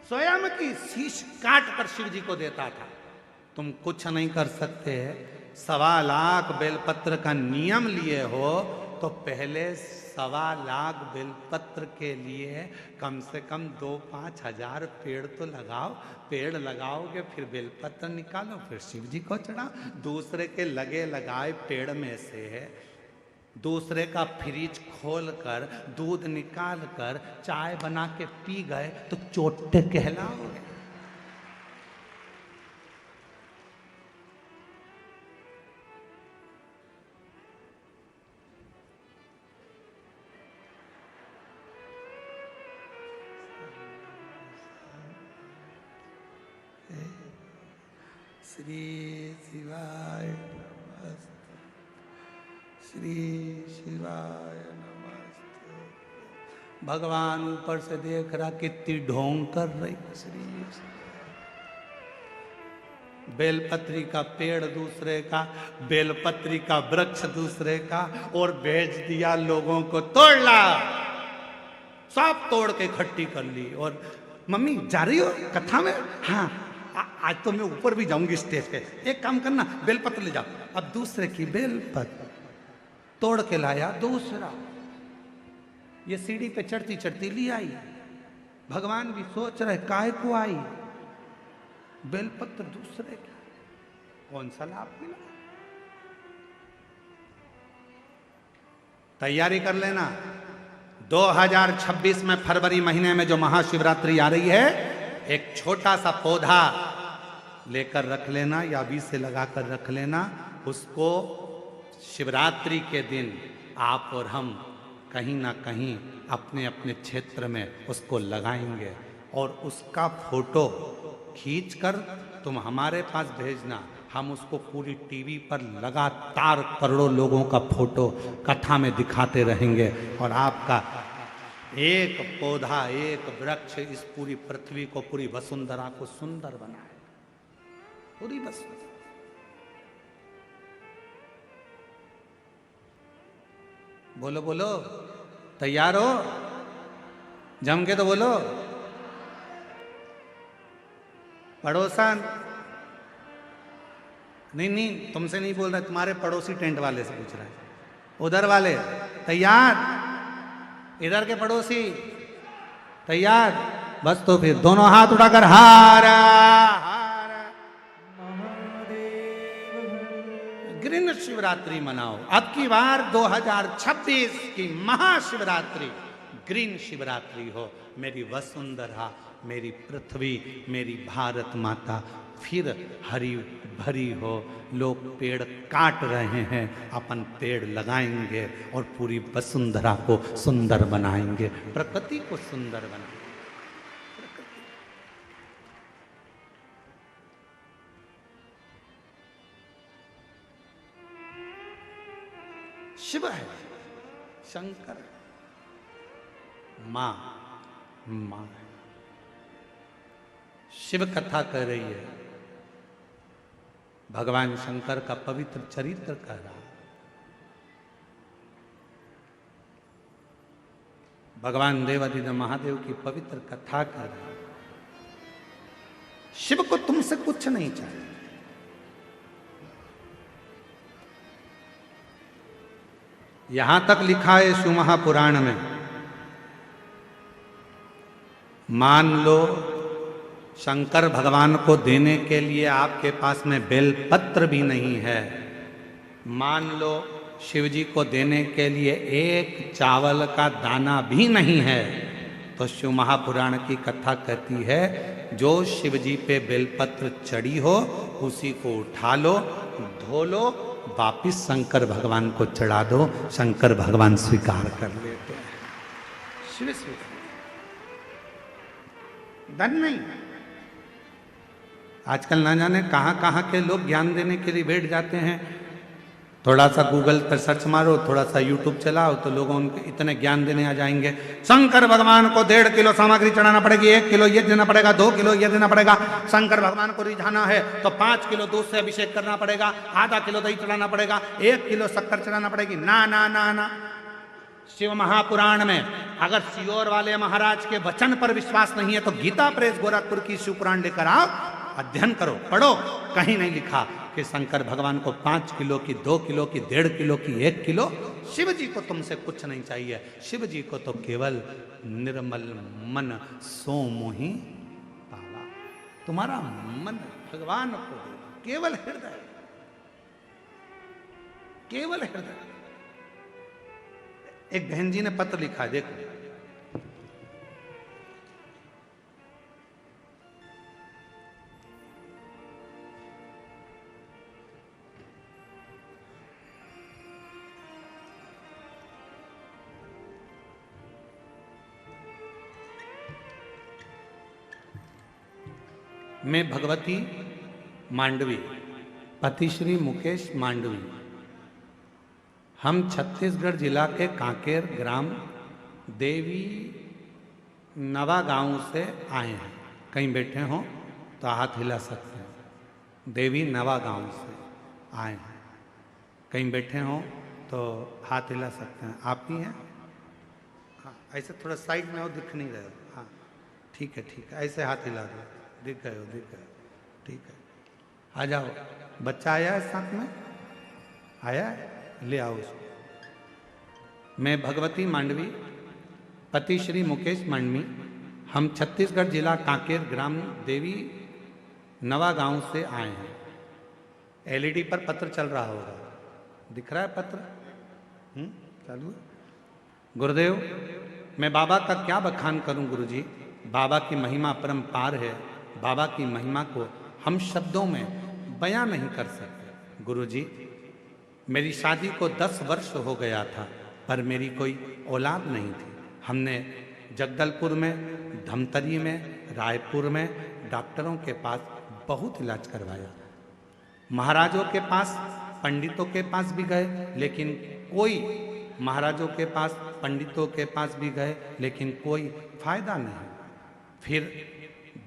स्वयं की शीश काट कर शिव जी को देता था। तुम कुछ नहीं कर सकते। 1.25 लाख बेलपत्र का नियम लिए हो तो पहले 1.25 लाख बेलपत्र के लिए कम से कम 2-5 हजार पेड़ तो लगाओ। पेड़ लगाओगे फिर बेलपत्र निकालो, फिर शिव जी को चढ़ाओ। दूसरे के लगे लगाए पेड़ में से दूसरे का फ्रिज खोल कर दूध निकाल कर चाय बना के पी गए तो चोटे कहलाओगे। श्री शिवाय नमस्ते, श्री शिवाय नमस्ते। भगवान ऊपर से देख रहा कितनी ढोंग कर रही। श्री बेलपत्री का पेड़ दूसरे का, बेलपत्री का वृक्ष दूसरे का, और भेज दिया लोगों को तोड़ ला। सब तोड़ के इकट्ठी कर ली। और मम्मी जा रही हो कथा में? हाँ आज तो मैं ऊपर भी जाऊंगी स्टेज पे। एक काम करना, बेलपत्र ले जाओ। अब दूसरे की बेलपत्र तोड़ के लाया दूसरा, ये सीढ़ी पे चढ़ती चढ़ती ले आई। भगवान भी सोच रहे काय को आई, बेलपत्र दूसरे का, कौन सा लाभ मिला। तैयारी कर लेना, 2026 में फरवरी महीने में जो महाशिवरात्रि आ रही है, एक छोटा सा पौधा लेकर रख लेना या बीज से लगाकर रख लेना। उसको शिवरात्रि के दिन आप और हम कहीं ना कहीं अपने अपने क्षेत्र में उसको लगाएंगे और उसका फोटो खींचकर तुम हमारे पास भेजना। हम उसको पूरी टीवी पर लगातार करोड़ों लोगों का फोटो कथा में दिखाते रहेंगे और आपका एक पौधा, एक वृक्ष इस पूरी पृथ्वी को, पूरी वसुंधरा को सुंदर बनाए, पूरी वसुंधरा। बोलो बोलो, तैयार हो? जम के तो बोलो। पड़ोसन, नहीं तुमसे नहीं बोल रहा, तुम्हारे पड़ोसी टेंट वाले से पूछ रहा है, उधर वाले तैयार? इधर के पड़ोसी तैयार? बस तो फिर दोनों हाथ उठाकर हारा हारा ग्रीन शिवरात्रि मनाओ। अब की बार 2026 की महाशिवरात्रि ग्रीन शिवरात्रि हो। मेरी वसुंधरा, मेरी पृथ्वी, मेरी भारत माता फिर हरी भरी हो। लोग पेड़ काट रहे हैं, अपन पेड़ लगाएंगे और पूरी वसुंधरा को सुंदर बनाएंगे, प्रकृति को सुंदर बनाएंगे। शिव है, शंकर है, मां मां है। शिव कथा कर रही है, भगवान शंकर का पवित्र चरित्र कह रहा है। भगवान देवादिदेव महादेव की पवित्र कथा कर रहा है। शिव को तुमसे कुछ नहीं चाहिए। यहां तक लिखा है शिव महापुराण में, मान लो शंकर भगवान को देने के लिए आपके पास में बेलपत्र भी नहीं है, मान लो शिव जी को देने के लिए एक चावल का दाना भी नहीं है, तो शिव महापुराण की कथा कहती है जो शिव जी पे बेलपत्र चढ़ी हो उसी को उठा लो, धो लो, वापिस शंकर भगवान को चढ़ा दो, शंकर भगवान स्वीकार कर लेते हैं। शिव स्वीकार, धन नहीं। आजकल ना जाने कहां कहां के लोग ज्ञान देने के लिए बैठ जाते हैं। थोड़ा सा गूगल पर सर्च मारो, थोड़ा सा यूट्यूब चलाओ, तो लोगों उनके इतने ज्ञान देने आ जाएंगे। शंकर भगवान को 1.5 किलो सामग्री चढ़ाना पड़ेगी, 1 किलो ये देना पड़ेगा, 2 किलो ये देना पड़ेगा। शंकर भगवान को रिझाना है तो 5 किलो दूध से अभिषेक करना पड़ेगा, आधा किलो दही चढ़ाना पड़ेगा, 1 किलो शक्कर चढ़ाना पड़ेगी। ना ना ना ना, शिव महापुराण में अगर सियोर वाले महाराज के वचन पर विश्वास नहीं है तो गीता प्रेस गोरखपुर की शिव पुराण लेकर आओ, अध्ययन करो, पढ़ो। कहीं नहीं लिखा कि शंकर भगवान को 5 किलो की, 2 किलो की, 1.5 किलो की, 1 किलो। शिव जी को तुमसे कुछ नहीं चाहिए। शिव जी को तो केवल निर्मल मन सो मोहि पावा। तुम्हारा मन भगवान को दे, केवल हृदय, केवल हृदय। एक बहन जी ने पत्र लिखा है, देखो। मैं भगवती मांडवी, पति श्री मुकेश मांडवी, हम छत्तीसगढ़ जिला के कांकेर ग्राम देवी नवा गांव से आए हैं। कहीं बैठे हों तो हाथ हिला सकते हैं। देवी नवा गांव से आए हैं, कहीं बैठे हों तो हाथ हिला सकते हैं। आप ही हैं? हाँ, ऐसे थोड़ा साइड में हो, दिख नहीं रहे हो। हाँ ठीक है, ठीक है, ऐसे हाथ हिला दो, दिख गए हो, दिख गए, ठीक है। आ जाओ, बच्चा आया है साथ में, आया है, ले आओ उसको। मैं भगवती मांडवी, पति श्री मुकेश मांडवी, हम छत्तीसगढ़ जिला कांकेर ग्राम देवी नवा गांव से आए हैं। एलईडी पर पत्र चल रहा होगा, दिख रहा है पत्र? चालू है? गुरुदेव, मैं बाबा का क्या बखान करूं गुरुजी। बाबा की महिमा परम्पार है। बाबा की महिमा को हम शब्दों में बयां नहीं कर सकते। गुरुजी, मेरी शादी को 10 वर्ष हो गया था, पर मेरी कोई औलाद नहीं थी। हमने जगदलपुर में, धमतरी में, रायपुर में डॉक्टरों के पास बहुत इलाज करवाया। महाराजों के पास, पंडितों के पास भी गए, लेकिन कोई, महाराजों के पास, पंडितों के पास भी गए, लेकिन कोई फायदा नहीं। फिर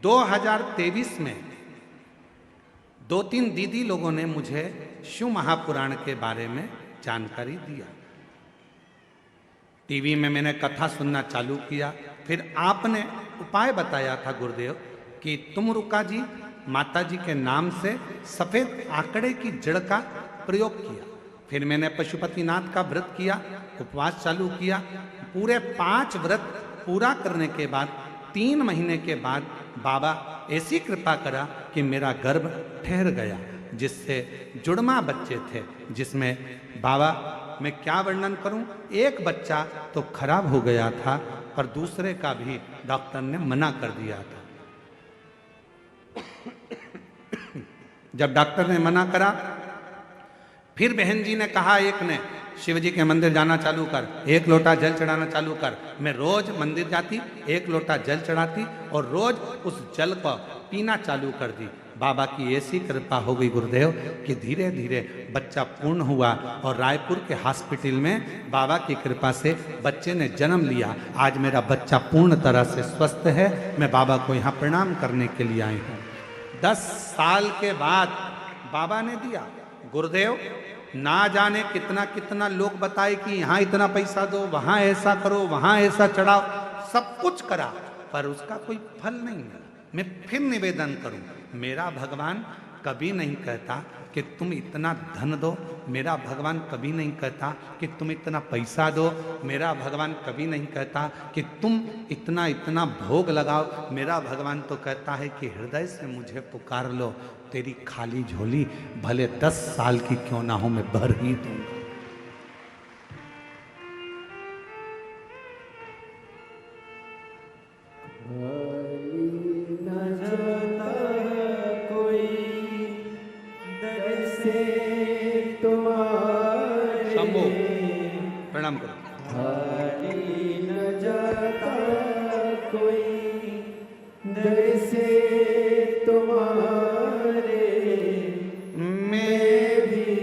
2023 में 2-3 दीदी लोगों ने मुझे शिव महापुराण के बारे में जानकारी दिया। टीवी में मैंने कथा सुनना चालू किया। फिर आपने उपाय बताया था गुरुदेव कि तुम रुका जी माता जी के नाम से सफेद आंकड़े की जड़ का प्रयोग किया। फिर मैंने पशुपतिनाथ का व्रत किया, उपवास चालू किया। पूरे 5 व्रत पूरा करने के बाद 3 महीने के बाद बाबा ऐसी कृपा करा कि मेरा गर्भ ठहर गया, जिससे जुड़वा बच्चे थे, जिसमें बाबा मैं क्या वर्णन करूं, एक बच्चा तो खराब हो गया था और दूसरे का भी डॉक्टर ने मना कर दिया था। जब डॉक्टर ने मना करा, फिर बहन जी ने कहा, एक ने, शिव जी के मंदिर जाना चालू कर, 1 लोटा जल चढ़ाना चालू कर। मैं रोज मंदिर जाती, 1 लोटा जल चढ़ाती और रोज उस जल को पीना चालू कर दी। बाबा की ऐसी कृपा हो गई गुरुदेव कि धीरे धीरे बच्चा पूर्ण हुआ और रायपुर के हॉस्पिटल में बाबा की कृपा से बच्चे ने जन्म लिया। आज मेरा बच्चा पूर्ण तरह से स्वस्थ है। मैं बाबा को यहाँ प्रणाम करने के लिए आई हूँ। 10 साल के बाद बाबा ने दिया। गुरुदेव, ना जाने कितना कितना लोग बताए कि यहाँ इतना पैसा दो, वहाँ ऐसा करो, वहाँ ऐसा चढ़ाओ, सब कुछ करा, पर उसका कोई फल नहीं है। मैं फिर निवेदन करूं, मेरा भगवान कभी नहीं कहता कि तुम इतना धन दो। मेरा भगवान कभी नहीं कहता कि तुम इतना पैसा दो। मेरा भगवान कभी नहीं कहता कि तुम इतना इतना भोग लगाओ। मेरा भगवान तो कहता है कि हृदय से मुझे पुकार लो, तेरी खाली झोली भले 10 साल की क्यों ना हो, मैं भर ही दूंगा। शंभो, प्रणाम करो। खाली न जाता कोई दर से तुम्हारे, मैं भी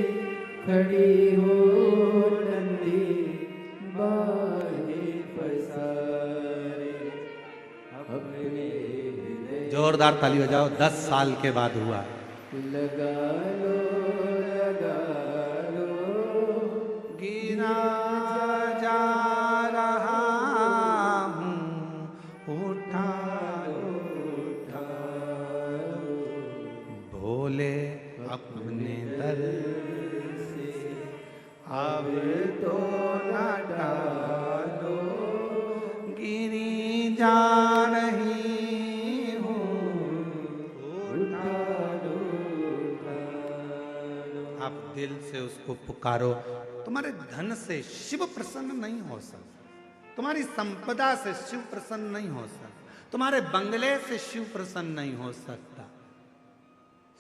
खड़ी हो नंदी बाहे पसारे। अपने जोरदार ताली बजाओ। 10 साल के बाद हुआ। लगा लो गिरा जा रहा हूँ, उठा उठा भोले अपने दर से अब तो न डालो, गिरी जा रही हूँ, उठा लो। आप दिल से उसको पुकारो। तुम्हारे धन से शिव प्रसन्न नहीं हो सकता, तुम्हारी संपदा से शिव प्रसन्न नहीं हो सकता, तुम्हारे बंगले से शिव प्रसन्न नहीं हो सकता।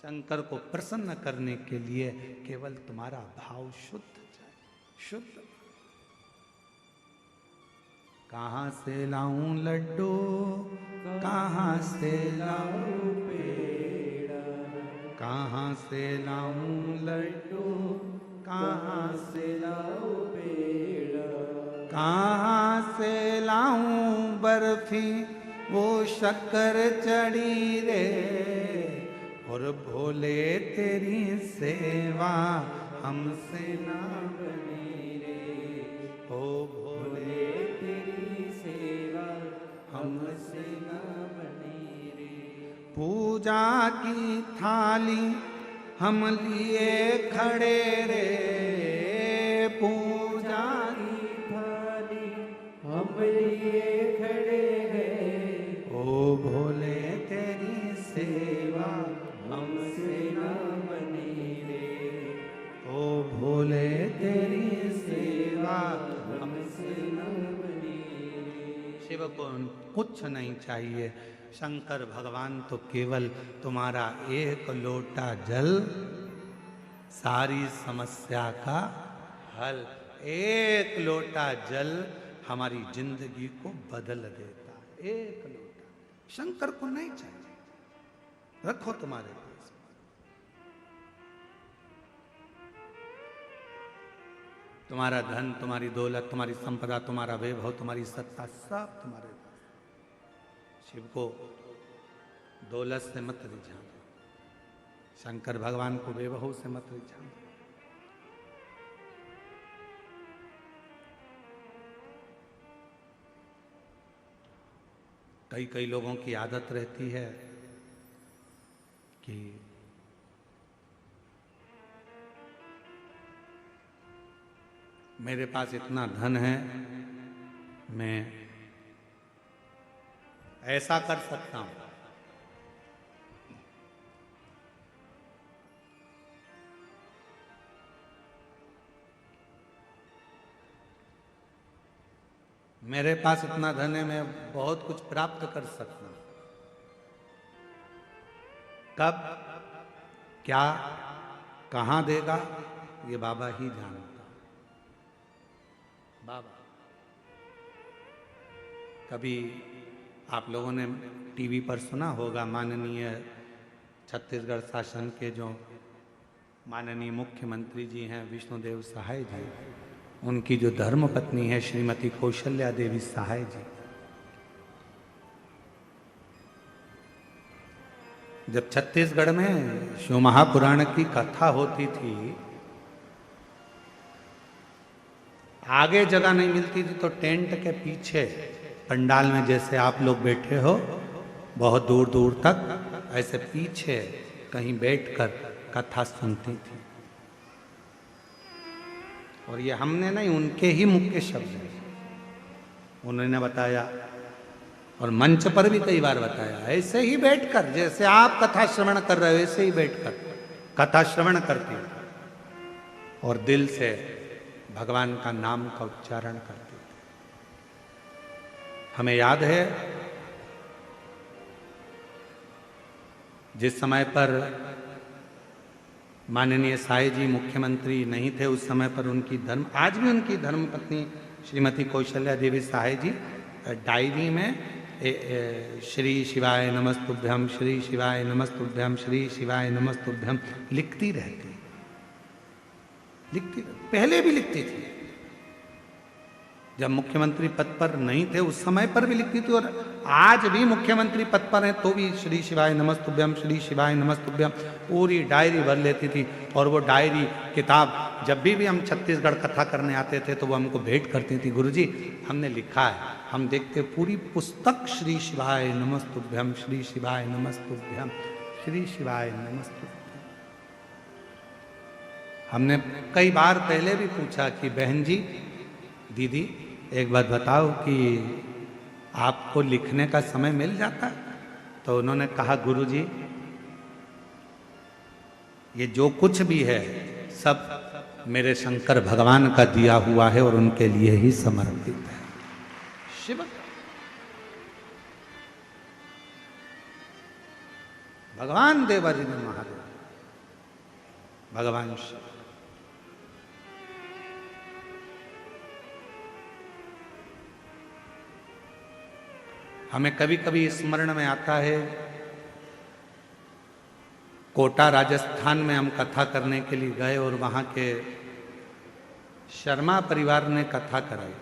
शंकर को प्रसन्न करने के लिए केवल तुम्हारा भाव शुद्ध चाहिए, शुद्ध। कहाँ से लाऊं लड्डू, कहाँ से लाऊं पेड़ा, कहाँ से लाऊं लड्डू, कहाँ से लाऊं पेड़ा, कहाँ से लाऊं बर्फी वो शक्कर चढ़ी रे, और भोले तेरी सेवा हमसे ना बनी रे, ओ भोले तेरी सेवा हमसे ना बनी रे। पूजा की थाली हम लिए खड़े रे, पूजा की थाली हम लिए खड़े हैं, ओ सेवा हमसे न बनी रे, ओ भोले तेरी सेवा हमसे न बनी रे। शिव को कुछ नहीं चाहिए। शंकर भगवान तो केवल तुम्हारा एक लोटा जल सारी समस्या का हल। एक लोटा जल हमारी जिंदगी को बदल देता है। एक लोटा शंकर को नहीं चाहिए, रखो तुम्हारे पास। तुम्हारा धन, तुम्हारी दौलत, तुम्हारी संपदा, तुम्हारा वैभव, तुम्हारी सत्ता, सब तुम्हारे पास। शिव को दौलत से मत रिझाना, शंकर भगवान को वैभव से मत रिझाना। कई कई लोगों की आदत रहती है कि मेरे पास इतना धन है, मैं ऐसा कर सकता हूं। मेरे पास इतना धन है, मैं बहुत कुछ प्राप्त कर सकता हूं। कब, क्या, कहां देगा, ये बाबा ही जानता। बाबा, कभी आप लोगों ने टीवी पर सुना होगा, माननीय छत्तीसगढ़ शासन के जो माननीय मुख्यमंत्री जी हैं विष्णुदेव सहाय जी, उनकी जो धर्म पत्नी है श्रीमती कौशल्या देवी सहाय जी, जब छत्तीसगढ़ में शिव महापुराण की कथा होती थी, आगे जगह नहीं मिलती थी तो टेंट के पीछे पंडाल में जैसे आप लोग बैठे हो, बहुत दूर दूर तक ऐसे पीछे कहीं बैठकर कथा सुनती थी। और ये हमने नहीं, उनके ही मुख के शब्द हैं। उन्होंने बताया और मंच पर भी कई बार बताया, ऐसे ही बैठकर जैसे आप कथा श्रवण कर रहे हो, ऐसे ही बैठकर कथा श्रवण करती हो और दिल से भगवान का नाम का उच्चारण करते थे। हमें याद है जिस समय पर माननीय साई जी मुख्यमंत्री नहीं थे, उस समय पर उनकी आज भी उनकी धर्म पत्नी श्रीमती कौशल्या देवी सहाय जी डायरी में श्री शिवाय नमस्तुभ्यम, श्री शिवाय नमस्तुभ्यम, श्री शिवाय नमस्तुभ्यम लिखती रहती, पहले भी लिखती थी। जब मुख्यमंत्री पद पर नहीं थे उस समय पर भी लिखती थी, और आज भी मुख्यमंत्री पद पर हैं तो भी श्री शिवाय नमस्तुभ्यम, श्री शिवाय नमस्तुभ्यम पूरी डायरी भर लेती थी। और वो डायरी किताब जब भी हम छत्तीसगढ़ कथा करने आते थे तो वो हमको भेंट करती थी, गुरुजी हमने लिखा है। हम देखते पूरी पुस्तक श्री शिवाय नमस्तुभ्यम, श्री शिवाय नमस्तुभ्यम, श्री शिवाय नमस्तुभ्यम। हमने कई बार पहले भी पूछा कि बहन जी, दीदी एक बात बताओ कि आपको लिखने का समय मिल जाता है? तो उन्होंने कहा, गुरुजी ये जो कुछ भी है सब मेरे शंकर भगवान का दिया हुआ है और उनके लिए ही समर्पित है। शिव भगवान देवादिदेव महादेव, भगवान शिव। हमें कभी कभी स्मरण में आता है, कोटा राजस्थान में हम कथा करने के लिए गए और वहाँ के शर्मा परिवार ने कथा कराई,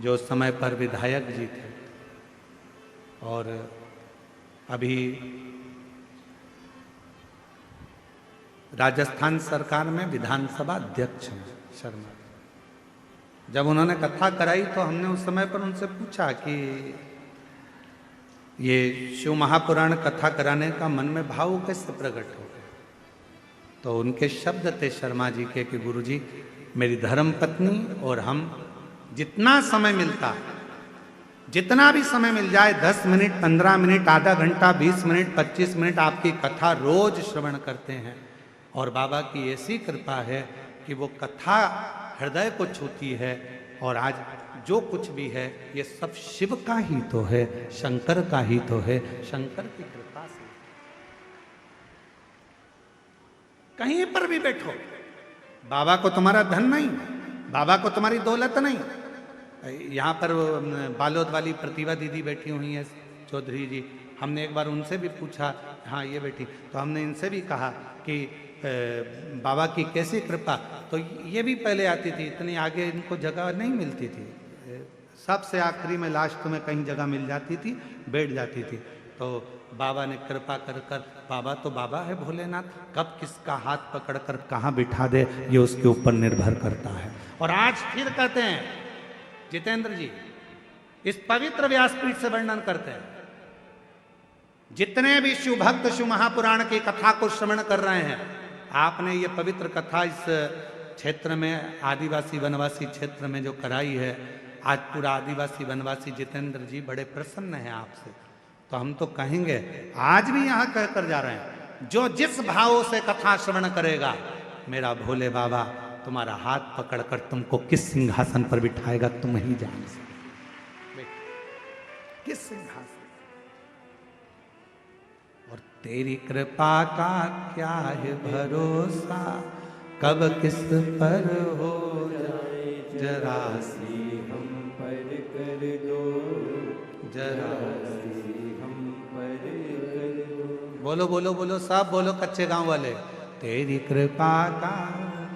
जो उस समय पर विधायक जी थे और अभी राजस्थान सरकार में विधानसभा अध्यक्ष हैं शर्मा। जब उन्होंने कथा कराई तो हमने उस समय पर उनसे पूछा कि ये शिव महापुराण कथा कराने का मन में भाव कैसे प्रकट हो गया? तो उनके शब्द थे शर्मा जी के कि गुरुजी मेरी धर्म पत्नी और हम जितना समय मिलता जितना भी समय मिल जाए, 10 मिनट, 15 मिनट, आधा घंटा, 20 मिनट, 25 मिनट आपकी कथा रोज श्रवण करते हैं, और बाबा की ऐसी कृपा है कि वो कथा हृदय को छूती है। और आज जो कुछ भी है ये सब शिव का ही तो है, शंकर का ही तो है, शंकर की कृपा से। कहीं पर भी बैठो, बाबा को तुम्हारा धन नहीं, बाबा को तुम्हारी दौलत नहीं। यहाँ पर बालोद वाली प्रतिभा दीदी बैठी हुई है, चौधरी जी, हमने एक बार उनसे भी पूछा, हाँ ये बैठी, तो हमने इनसे भी कहा कि बाबा की कैसी कृपा, तो ये भी पहले आती थी, इतनी आगे इनको जगह नहीं मिलती थी, सबसे आखिरी में लास्ट में कहीं जगह मिल जाती थी, बैठ जाती थी। तो बाबा ने कृपा कर कर, बाबा तो बाबा है भोलेनाथ, कब किसका हाथ पकड़कर कहाँ बिठा दे ये उसके ऊपर निर्भर करता है। और आज फिर कहते हैं जितेंद्र जी, इस पवित्र व्यासपीठ से वर्णन करते हैं, जितने भी शिव भक्त शिव महापुराण की कथा को श्रवण कर रहे हैं, आपने ये पवित्र कथा इस क्षेत्र में, आदिवासी वनवासी क्षेत्र में जो कराई है, आज पूरा आदिवासी वनवासी जितेंद्र जी बड़े प्रसन्न हैं आपसे। तो हम तो कहेंगे, आज भी यहाँ कहकर जा रहे हैं, जो जिस भाव से कथा श्रवण करेगा, मेरा भोले बाबा तुम्हारा हाथ पकड़कर तुमको किस सिंहासन पर बिठाएगा तुम ही जान सकते, किस सिंहासन। और तेरी कृपा का क्या है भरोसा, कब किस पर हो जाए जरा सी हम पर कर दो, जरा सी हम पर कर दो। बोलो बोलो बोलो, सब बोलो कच्चे गांव वाले, तेरी कृपा का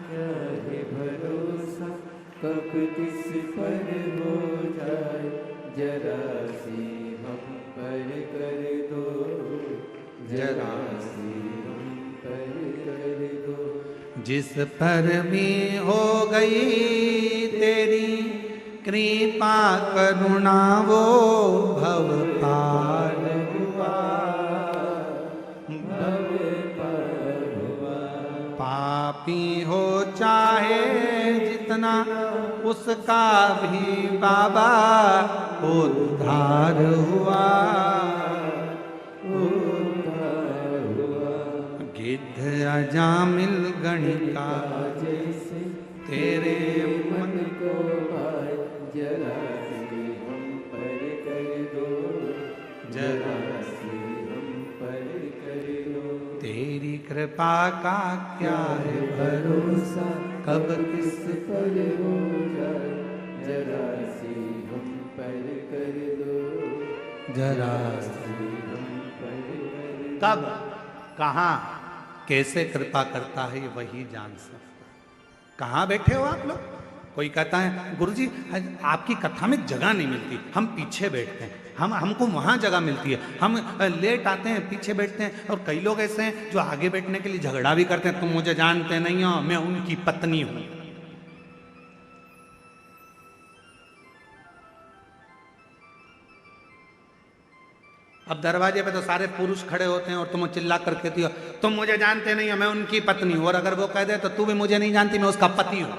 क्या है भरोसा, कब किस पर हो जाए जरा सी हम पर कर दो, जरा सी हम पर कर दो। जिस पर भी हो गई तेरी कृपा करुणा वो भव पार हुआ, भव पार हुआ। पापी हो चाहे जितना उसका भी बाबा उद्धार हुआ, उद्धार हुआ। गिद्ध अजामिल गणिका जैसे तेरे मन को भाए जरा सी हम पर कर दो, जरा सी हम पर कर दो। तेरी कृपा का क्या है भरोसा, कब किस पर हो जाए जरा सी हम पर कर दो, जरा सी हम पर कर दो। कब कहाँ कैसे कृपा करता है ये वही जान सकता है। कहाँ बैठे हो आप लोग? कोई कहता है गुरुजी आपकी कथा में जगह नहीं मिलती, हम पीछे बैठते हैं, हमको वहाँ जगह मिलती है, हम लेट आते हैं पीछे बैठते हैं। और कई लोग ऐसे हैं जो आगे बैठने के लिए झगड़ा भी करते हैं, तुम मुझे जानते नहीं हो, मैं उनकी पत्नी हूँ। अब दरवाजे पे तो सारे पुरुष खड़े होते हैं और तुम चिल्ला कर कहती हो तुम मुझे जानते नहीं हो, मैं उनकी पत्नी हूं। और अगर वो कह दे तो तू भी मुझे नहीं जानती, मैं उसका पति हूं।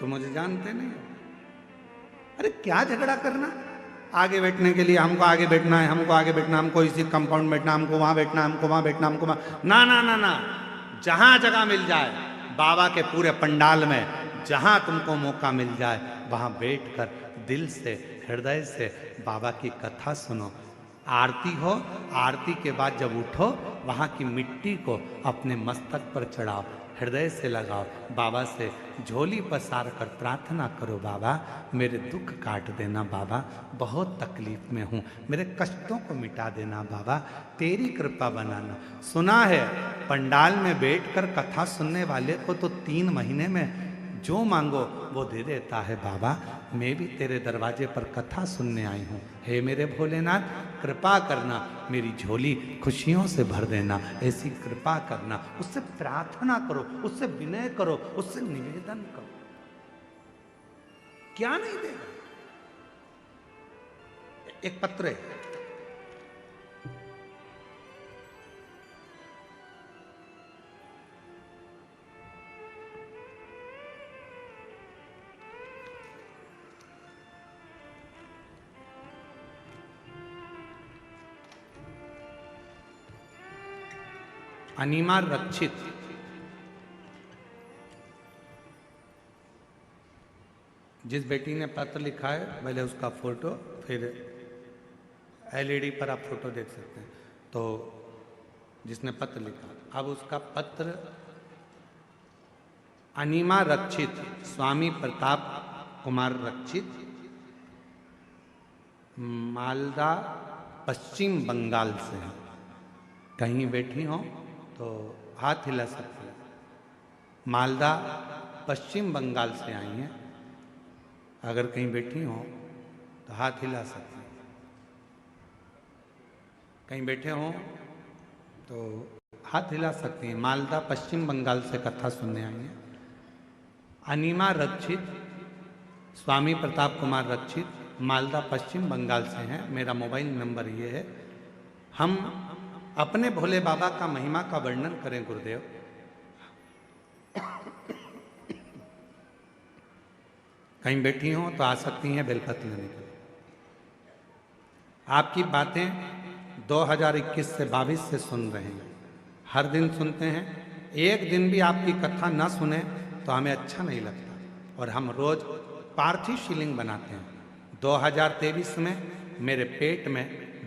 तो मुझे जानते नहीं हो, अरे क्या झगड़ा करना। आगे बैठने के लिए हमको आगे बैठना है, हमको आगे बैठना, हमको इसी कंपाउंड में बैठना, हमको वहां बैठना, हमको वहां बैठना, हमको वहां, ना ना ना ना, जहां जगह मिल जाए बाबा के पूरे पंडाल में, जहां तुमको मौका मिल जाए वहां बैठकर दिल से हृदय से बाबा की कथा सुनो। आरती हो, आरती के बाद जब उठो वहां की मिट्टी को अपने मस्तक पर चढ़ाओ, हृदय से लगाओ, बाबा से झोली पसार कर प्रार्थना करो, बाबा मेरे दुख काट देना, बाबा बहुत तकलीफ में हूँ, मेरे कष्टों को मिटा देना, बाबा तेरी कृपा बनाना। सुना है पंडाल में बैठकर कथा सुनने वाले को तो 3 महीने में जो मांगो वो दे देता है। बाबा मैं भी तेरे दरवाजे पर कथा सुनने आई हूँ, हे मेरे भोलेनाथ कृपा करना, मेरी झोली खुशियों से भर देना, ऐसी कृपा करना। उससे प्रार्थना करो, उससे विनय करो, उससे निवेदन करो, क्या नहीं देगा। एक पत्र है, अनिमा रक्षित, जिस बेटी ने पत्र लिखा है पहले उसका फोटो, फिर एलईडी पर आप फोटो देख सकते हैं। तो जिसने पत्र लिखा, अब उसका पत्र अनिमा रक्षित, स्वामी प्रताप कुमार रक्षित, मालदा पश्चिम बंगाल से है। कहीं बैठी हो तो हाथ हिला सकते हैं। मालदा पश्चिम बंगाल से आई हैं, अगर कहीं बैठी हो तो हाथ हिला सकते हैं। कहीं बैठे हो तो हाथ हिला सकते हैं। मालदा पश्चिम बंगाल से कथा सुनने आई हैं। अनिमा रक्षित, स्वामी प्रताप कुमार रक्षित, मालदा पश्चिम बंगाल से हैं। मेरा मोबाइल नंबर ये है। हम अपने भोले बाबा का महिमा का वर्णन करें गुरुदेव। कहीं बैठी हो तो आ सकती हैं बेलपत्र लेने के लिए। आपकी बातें 2021 से 22 से सुन रहे हैं, हर दिन सुनते हैं। एक दिन भी आपकी कथा ना सुने तो हमें अच्छा नहीं लगता, और हम रोज पार्थिव शिवलिंग बनाते हैं। 2023 में मेरे पेट में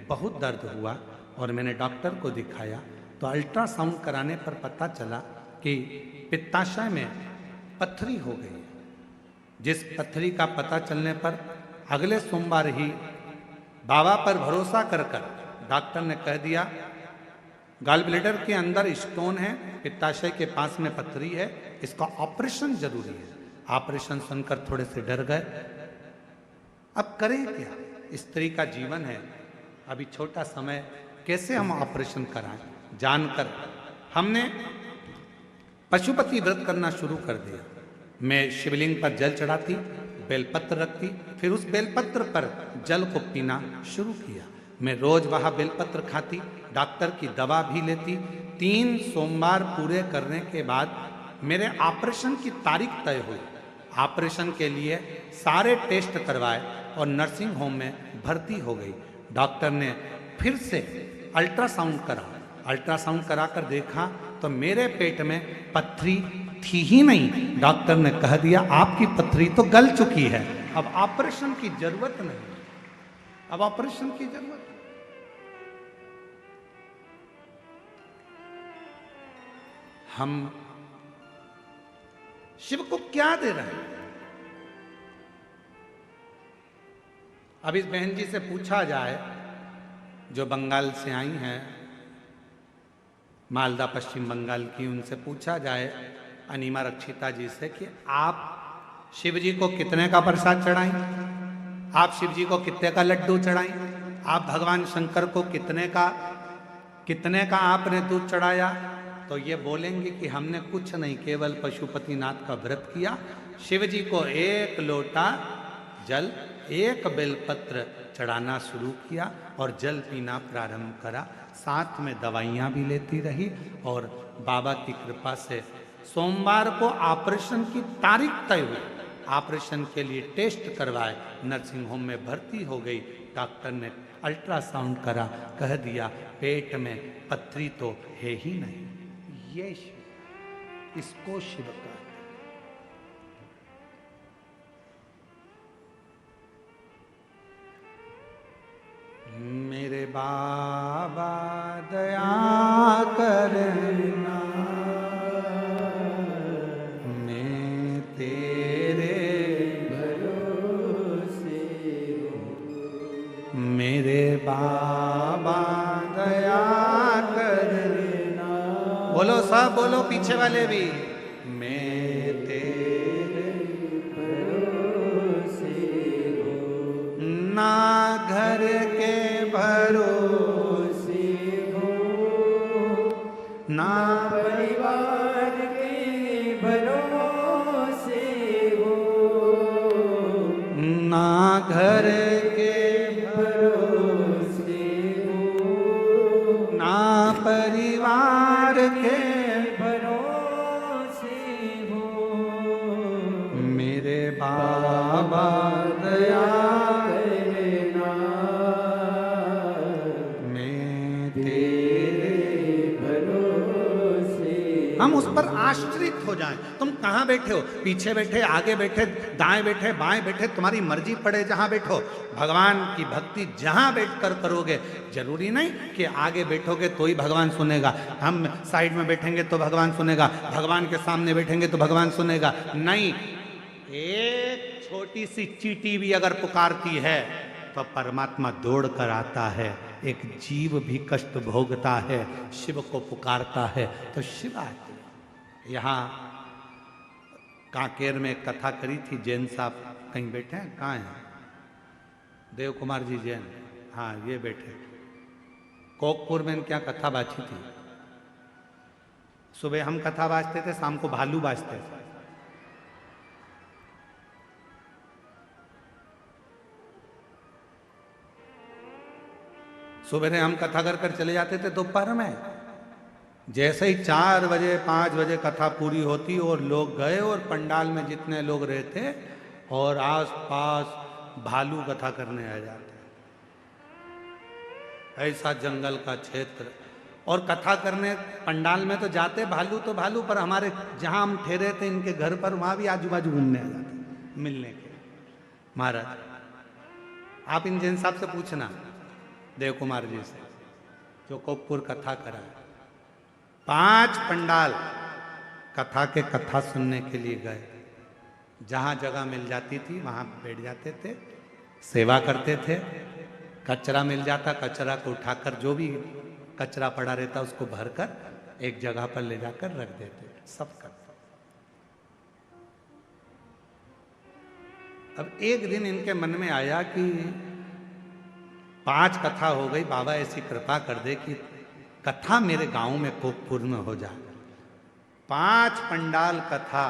बहुत दर्द हुआ और मैंने डॉक्टर को दिखाया, तो अल्ट्रासाउंड कराने पर पता चला कि पित्ताशय में पथरी हो गई है। जिस पथरी का पता चलने पर अगले सोमवार ही बाबा पर भरोसा कर डॉक्टर ने कह दिया गॉल ब्लैडर के अंदर स्टोन है, पित्ताशय के पास में पथरी है, इसका ऑपरेशन जरूरी है। ऑपरेशन सुनकर थोड़े से डर गए। अब करें क्या, स्त्री का जीवन है, अभी छोटा समय, कैसे हम ऑपरेशन कराएं। जानकर हमने पशुपति व्रत करना शुरू कर दिया। मैं शिवलिंग पर जल चढ़ाती, बेलपत्र रखती, फिर उस बेलपत्र पर जल को पीना शुरू किया। मैं रोज वहाँ बेलपत्र खाती, डॉक्टर की दवा भी लेती। 3 सोमवार पूरे करने के बाद मेरे ऑपरेशन की तारीख तय हुई। ऑपरेशन के लिए सारे टेस्ट करवाए और नर्सिंग होम में भर्ती हो गई। डॉक्टर ने फिर से अल्ट्रासाउंड करा। अल्ट्रासाउंड कराकर देखा तो मेरे पेट में पथरी थी ही नहीं। डॉक्टर ने कह दिया आपकी पथरी तो गल चुकी है, अब ऑपरेशन की जरूरत नहीं, अब ऑपरेशन की जरूरत नहीं। हम शिव को क्या दे रहे हैं? अब इस बहन जी से पूछा जाए जो बंगाल से आई हैं, मालदा पश्चिम बंगाल की, उनसे पूछा जाए अनिमा रक्षिता जी से कि आप शिव जी को कितने का प्रसाद चढ़ाएं, आप शिव जी को कितने का लड्डू चढ़ाएं, आप भगवान शंकर को कितने का आपने दूध चढ़ाया, तो ये बोलेंगे कि हमने कुछ नहीं, केवल पशुपतिनाथ का व्रत किया। शिव जी को 1 लोटा जल, 1 बेलपत्र चढ़ाना शुरू किया और जल पीना प्रारंभ करा। साथ में दवाइयाँ भी लेती रही और बाबा की कृपा से सोमवार को ऑपरेशन की तारीख तय हुई। ऑपरेशन के लिए टेस्ट करवाए, नर्सिंग होम में भर्ती हो गई। डॉक्टर ने अल्ट्रासाउंड करा, कह दिया पेट में पथरी तो है ही नहीं। ये शिव, इसको शिव कहते हैं। मेरे बाबा दया करना, मैं तेरे भरोसे मेरे बाबा दया करना। बोलो सब बोलो, पीछे वाले भी। मैं तेरे भरोसे ना घर के भरोसे हो, ना परिवार के भरोसे हो, ना घर के भरोसे हो, ना परिवार के भरोसे हो। मेरे बाबा दया करना, मैं तेरे भरोसे पर आश्रित हो जाएं। तुम कहाँ बैठे हो, पीछे बैठे, आगे बैठे, दाएं बैठे, बाएं बैठे, तुम्हारी मर्जी पड़े जहां बैठो। भगवान की भक्ति जहां बैठकर करोगे, जरूरी नहीं कि आगे बैठोगे तो ही भगवान सुनेगा, हम साइड में बैठेंगे तो भगवान सुनेगा, भगवान के सामने बैठेंगे तो भगवान सुनेगा। नहीं, एक छोटी सी चींटी भी अगर पुकारती है तो परमात्मा दौड़ कर आता है। एक जीव भी कष्ट भोगता है, शिव को पुकारता है तो शिव आते हैं। यहाँ कांकेर में एक कथा करी थी, जैन साहब कहीं बैठे हैं, कहाँ हैं? देव कुमार जी जैन, हाँ ये बैठे। कोकपुर में क्या कथा बाजी थी। सुबह हम कथा बाजते थे, शाम को भालू बाजते थे। सुबह हम कथा कर चले जाते थे दोपहर में, जैसे ही 4 बजे 5 बजे कथा पूरी होती और लोग गए और पंडाल में जितने लोग रहते और आस पास भालू कथा करने आ जाते। ऐसा जंगल का क्षेत्र, और कथा करने पंडाल में तो जाते भालू तो भालू, पर हमारे जहां हम ठहरे थे इनके घर पर, वहां भी आजू बाजू घूमने आ जाते मिलने के। महाराज आप इन जैन साहब से पूछना, देव कुमार जी से, जो कोकपुर कथा करा, 5 पंडाल कथा के कथा सुनने के लिए गए। जहां जगह मिल जाती थी वहां बैठ जाते थे, सेवा करते थे। कचरा मिल जाता, कचरा को उठाकर, जो भी कचरा पड़ा रहता उसको भरकर एक जगह पर ले जाकर रख देते, सब करते। अब एक दिन इनके मन में आया कि 5 कथा हो गई, बाबा ऐसी कृपा कर दे कि कथा मेरे गांव में कोकपुर में हो जाए। 5 पंडाल कथा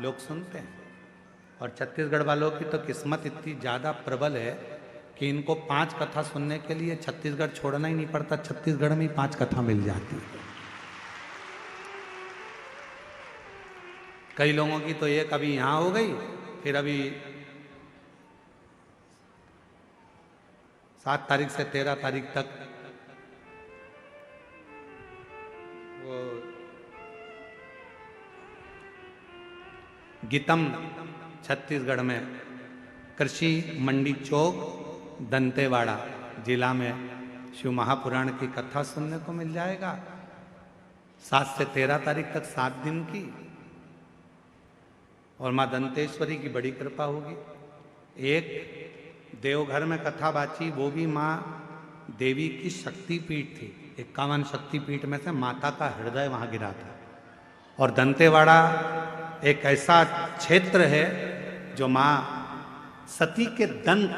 लोग सुनते हैं, और छत्तीसगढ़ वालों की तो किस्मत इतनी ज़्यादा प्रबल है कि इनको 5 कथा सुनने के लिए छत्तीसगढ़ छोड़ना ही नहीं पड़ता, छत्तीसगढ़ में ही 5 कथा मिल जाती है। कई लोगों की तो एक अभी यहाँ हो गई, फिर अभी 7 तारीख से 13 तारीख तक वो गीतम छत्तीसगढ़ में कृषि मंडी चौक दंतेवाड़ा जिला में शिव महापुराण की कथा सुनने को मिल जाएगा। 7 से 13 तारीख तक 7 दिन की, और माँ दंतेश्वरी की बड़ी कृपा होगी। एक देवघर में कथा बाची, वो भी माँ देवी की शक्तिपीठ थी, 51 शक्तिपीठ में से माता का हृदय वहां गिरा था। और दंतेवाड़ा एक ऐसा क्षेत्र है जो माँ सती के दंत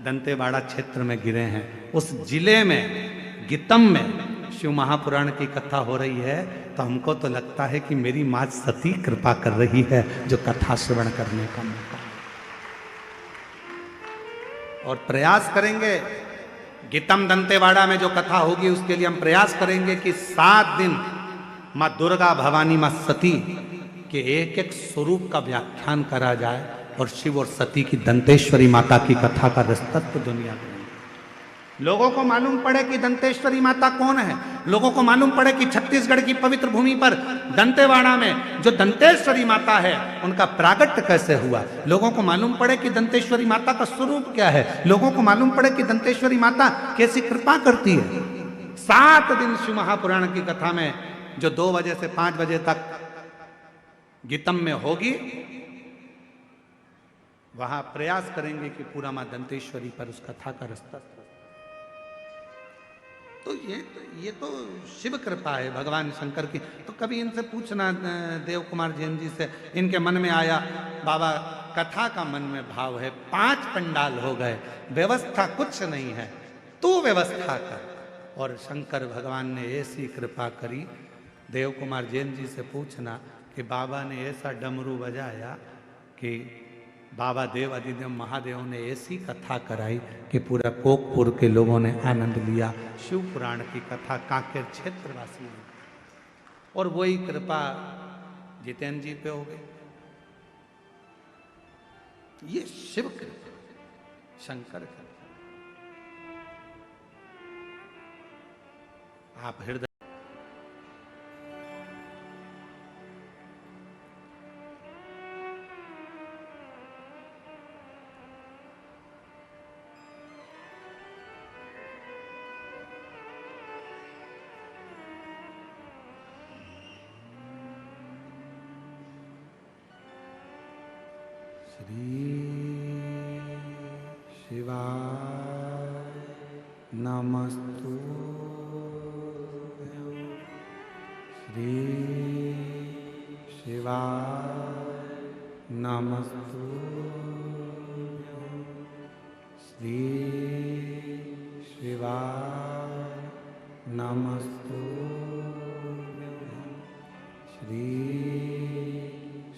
दंतेवाड़ा क्षेत्र में गिरे हैं। उस जिले में गीतम में शिव महापुराण की कथा हो रही है, तो हमको तो लगता है कि मेरी माँ सती कृपा कर रही है जो कथा श्रवण करने का मौका। और प्रयास करेंगे, गीतम दंतेवाड़ा में जो कथा होगी उसके लिए हम प्रयास करेंगे कि 7 दिन माँ दुर्गा, भवानी, माँ सती के एक एक स्वरूप का व्याख्यान करा जाए, और शिव और सती की दंतेश्वरी माता की कथा का रसतत्व दुनिया में लोगों को मालूम पड़े कि दंतेश्वरी माता कौन है, लोगों को मालूम पड़े कि छत्तीसगढ़ की पवित्र भूमि पर दंतेवाड़ा में जो दंतेश्वरी माता है उनका प्रागट्य कैसे हुआ, लोगों को मालूम पड़े कि दंतेश्वरी माता का स्वरूप क्या है, लोगों को मालूम पड़े कि दंतेश्वरी माता कैसी कृपा करती है। 7 दिन शिव महापुराण की कथा में जो 2 बजे से 5 बजे तक गीतम में होगी, वहां प्रयास करेंगे कि पूरा मां दंतेश्वरी पर उस कथा का रास्ता। तो ये तो शिव कृपा है भगवान शंकर की। तो कभी इनसे पूछना, देव कुमार जैन जी से, इनके मन में आया बाबा कथा का मन में भाव है, 5 पंडाल हो गए, व्यवस्था कुछ नहीं है, तू व्यवस्था कर। और शंकर भगवान ने ऐसी कृपा करी, देव कुमार जैन जी से पूछना कि बाबा ने ऐसा डमरू बजाया कि बाबा देव अधिदेव महादेव ने ऐसी कथा कराई कि पूरा कोकपुर के लोगों ने आनंद लिया। शिव पुराण की कथा कांकेर क्षेत्रवासियों ने, और वही कृपा जितेंद्र जी पे हो गई। ये शिव कृपा, शंकर कृपा। आप हृदय श्री शिवाय नमस्तुभ्यं। श्री शिवाय नमस्तुभ्यं। श्री शिवाय नमस्तुभ्यं। श्री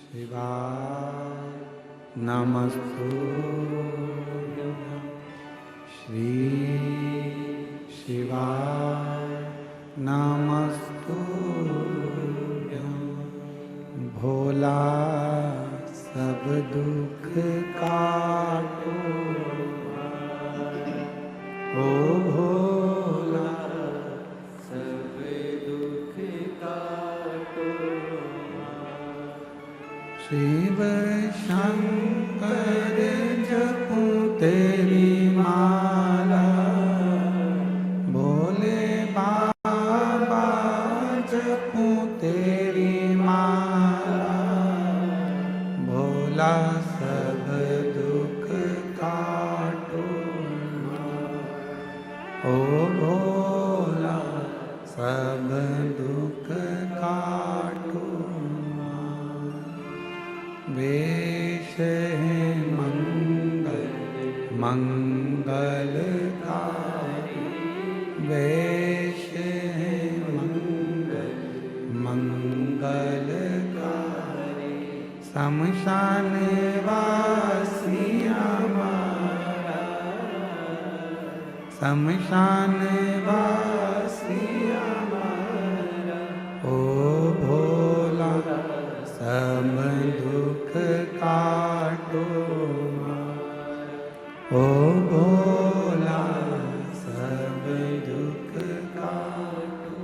शिवाय नमस्तुभ्यं। श्री शिवाय नमस्तुभ्यं। भोला सब दुख काटो, ओ भोला सब दुख काटो। शिव शंकर जपूं तेरी माला, भोले बाबा जपूं तेरी माला। भोला सब दुख काटो, ओ भोला सब दुख काटो। वेश है मंगल मंगलकारी, वेश है मंगल मंगलकारी। शमशान वासी हमारा, शमशान वासी हमारा। ओ भोला सब दुख काटो, ओ भोला सब दुख काटो।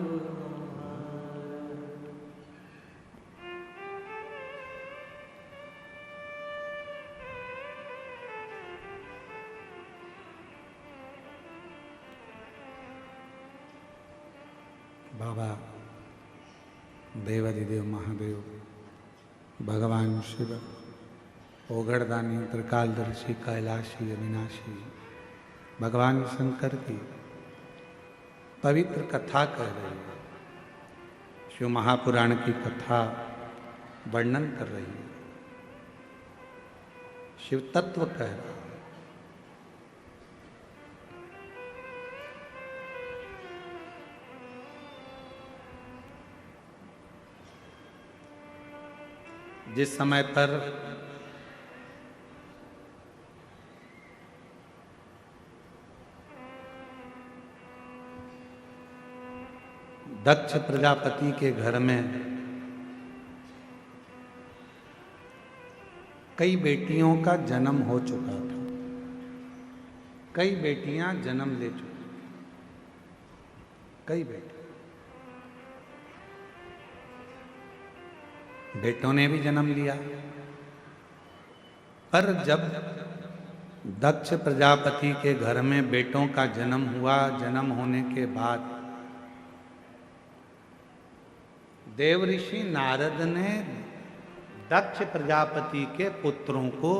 बाबा देवाधिदेव महादेव भगवान शिव ओगड़दानी त्रिकालदर्शी कैलाशी अविनाशी भगवान शंकर की पवित्र कथा कह रही है। शिव महापुराण की कथा वर्णन कर रही है, शिव तत्व कह रहा है। जिस समय पर दक्ष प्रजापति के घर में कई बेटियों का जन्म हो चुका था, कई बेटियां जन्म ले चुकी, कई बेटों ने भी जन्म लिया। पर जब दक्ष प्रजापति के घर में बेटों का जन्म हुआ, जन्म होने के बाद देवऋषि नारद ने दक्ष प्रजापति के पुत्रों को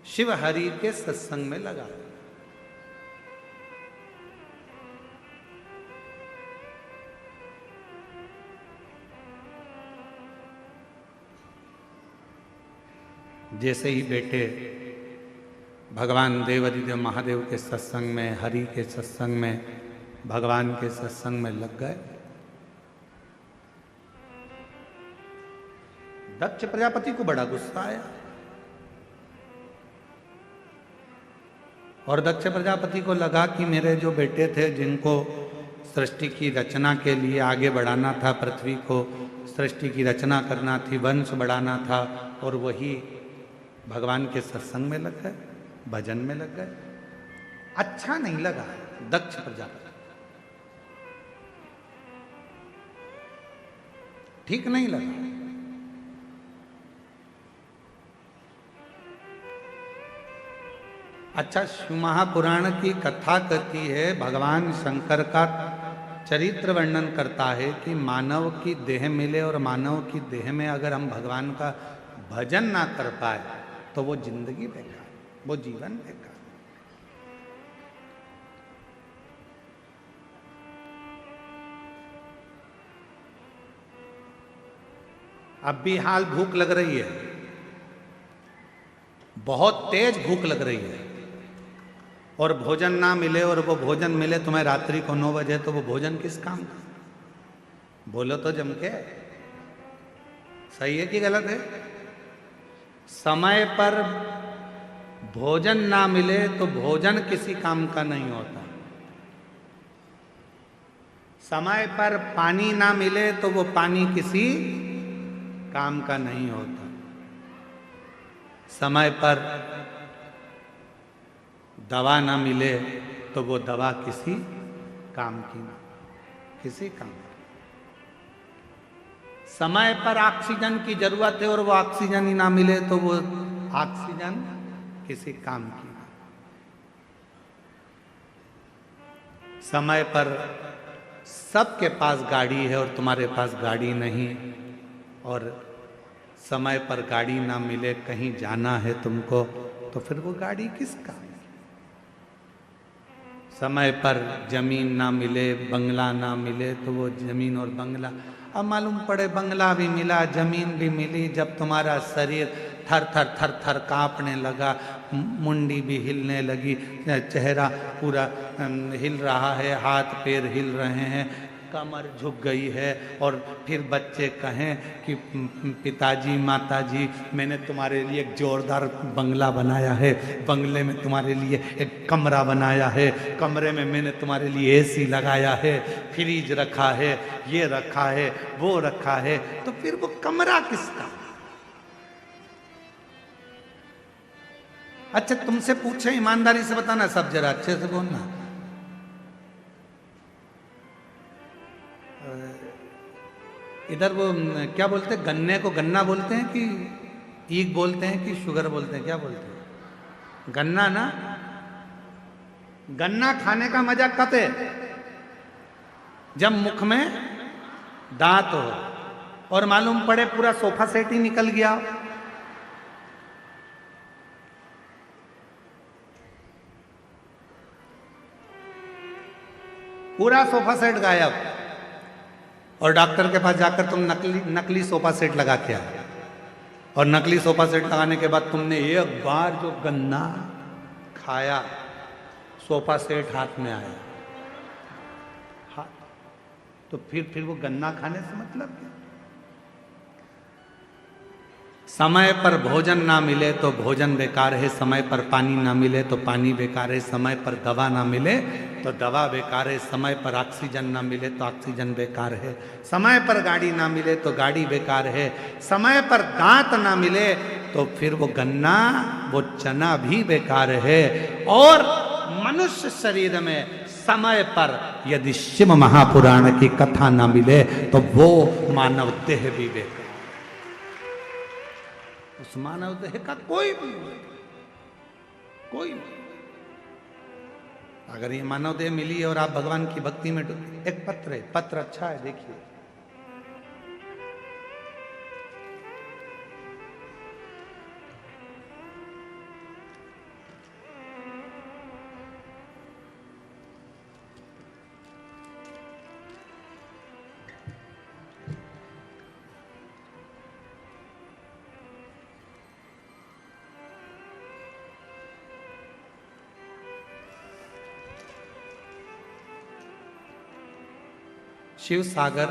शिव हरि के सत्संग में लगाया। जैसे ही बेटे भगवान देवाधिदेव महादेव के सत्संग में, हरि के सत्संग में, भगवान के सत्संग में लग गए, दक्ष प्रजापति को बड़ा गुस्सा आया। और दक्ष प्रजापति को लगा कि मेरे जो बेटे थे, जिनको सृष्टि की रचना के लिए आगे बढ़ाना था, पृथ्वी को सृष्टि की रचना करना थी, वंश बढ़ाना था, और वही भगवान के सत्संग में लग गए, भजन में लग गए। अच्छा नहीं लगा दक्ष प्रजापति, ठीक नहीं लगा। अच्छा, शिव महापुराण की कथा कहती है, भगवान शंकर का चरित्र वर्णन करता है कि मानव की देह मिले और मानव की देह में अगर हम भगवान का भजन ना कर पाए तो वो जिंदगी बेकार, वो जीवन बेकार। अब भी हाल भूख लग रही है, बहुत तेज भूख लग रही है, और भोजन ना मिले और वो भोजन मिले तुम्हें रात्रि को 9 बजे, तो वो भोजन किस काम का? बोलो तो जम के, सही है कि गलत है? समय पर भोजन ना मिले तो भोजन किसी काम का नहीं होता। समय पर पानी ना मिले तो वो पानी किसी काम का नहीं होता। समय पर दवा ना मिले तो वो दवा किसी काम की ना, किसी काम की। समय पर ऑक्सीजन की जरूरत है और वो ऑक्सीजन ही ना मिले तो वो ऑक्सीजन किसी काम की ना। समय पर सबके पास गाड़ी है और तुम्हारे पास गाड़ी नहीं, और समय पर गाड़ी ना मिले, कहीं जाना है तुमको, तो फिर वो गाड़ी किस काम की? समय पर जमीन ना मिले, बंगला ना मिले, तो वो जमीन और बंगला, अब मालूम पड़े बंगला भी मिला, जमीन भी मिली, जब तुम्हारा शरीर थर थर थर थर कांपने लगा, मुंडी भी हिलने लगी, चेहरा पूरा हिल रहा है, हाथ पैर हिल रहे हैं, कमर झुक गई है, और फिर बच्चे कहें कि पिताजी माताजी मैंने तुम्हारे लिए एक जोरदार बंगला बनाया है, बंगले में तुम्हारे लिए एक कमरा बनाया है, कमरे में मैंने तुम्हारे लिए एसी लगाया है, फ्रिज रखा है, ये रखा है, वो रखा है, तो फिर वो कमरा किसका? अच्छा तुमसे पूछे, ईमानदारी से बताना, सब जरा अच्छे से बोलना। इधर वो क्या बोलते हैं, गन्ने को गन्ना बोलते हैं कि ईख बोलते हैं कि शुगर बोलते हैं, क्या बोलते हैं? गन्ना ना। गन्ना खाने का मजा कब है? जब मुख में दांत हो और मालूम पड़े पूरा सोफा सेट ही निकल गया। पूरा सोफा सेट गायब, और डॉक्टर के पास जाकर तुम नकली सोफा सेट लगा के आए, और नकली सोफा सेट लगाने के बाद तुमने एक बार जो गन्ना खाया, सोफा सेट हाथ में आया, हाँ, तो फिर वो गन्ना खाने से मतलब क्या? समय पर भोजन ना मिले तो भोजन बेकार है, समय पर पानी ना मिले तो पानी बेकार है, समय पर दवा ना मिले तो दवा बेकार है, समय पर ऑक्सीजन ना मिले तो ऑक्सीजन बेकार है, समय पर गाड़ी ना मिले तो गाड़ी बेकार है, समय पर दांत ना मिले तो फिर वो गन्ना, वो चना भी बेकार है। और मनुष्य शरीर में समय पर यदि शिव महापुराण की कथा ना मिले तो वो मानव देह भी बेकार, उस मानव देह का कोई नहीं। अगर ये मानव देह मिली है और आप भगवान की भक्ति में एक पत्र है, पत्र अच्छा है, देखिए। शिव सागर,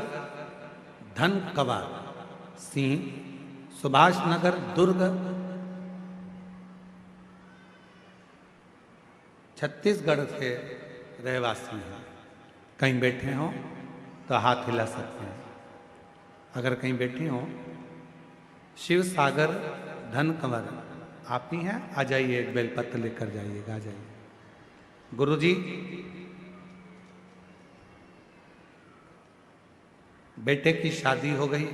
धन कवार सिंह, सुभाष नगर, दुर्ग, छत्तीसगढ़ के रहवासी हैं। कहीं बैठे हों तो हाथ हिला सकते हैं। अगर कहीं बैठे हों, शिव सागर, धन कंवर आप ही हैं, आ जाइए, एक बेलपत्र लेकर जाइएगा, आ जाइए। गुरुजी, बेटे की शादी हो गई,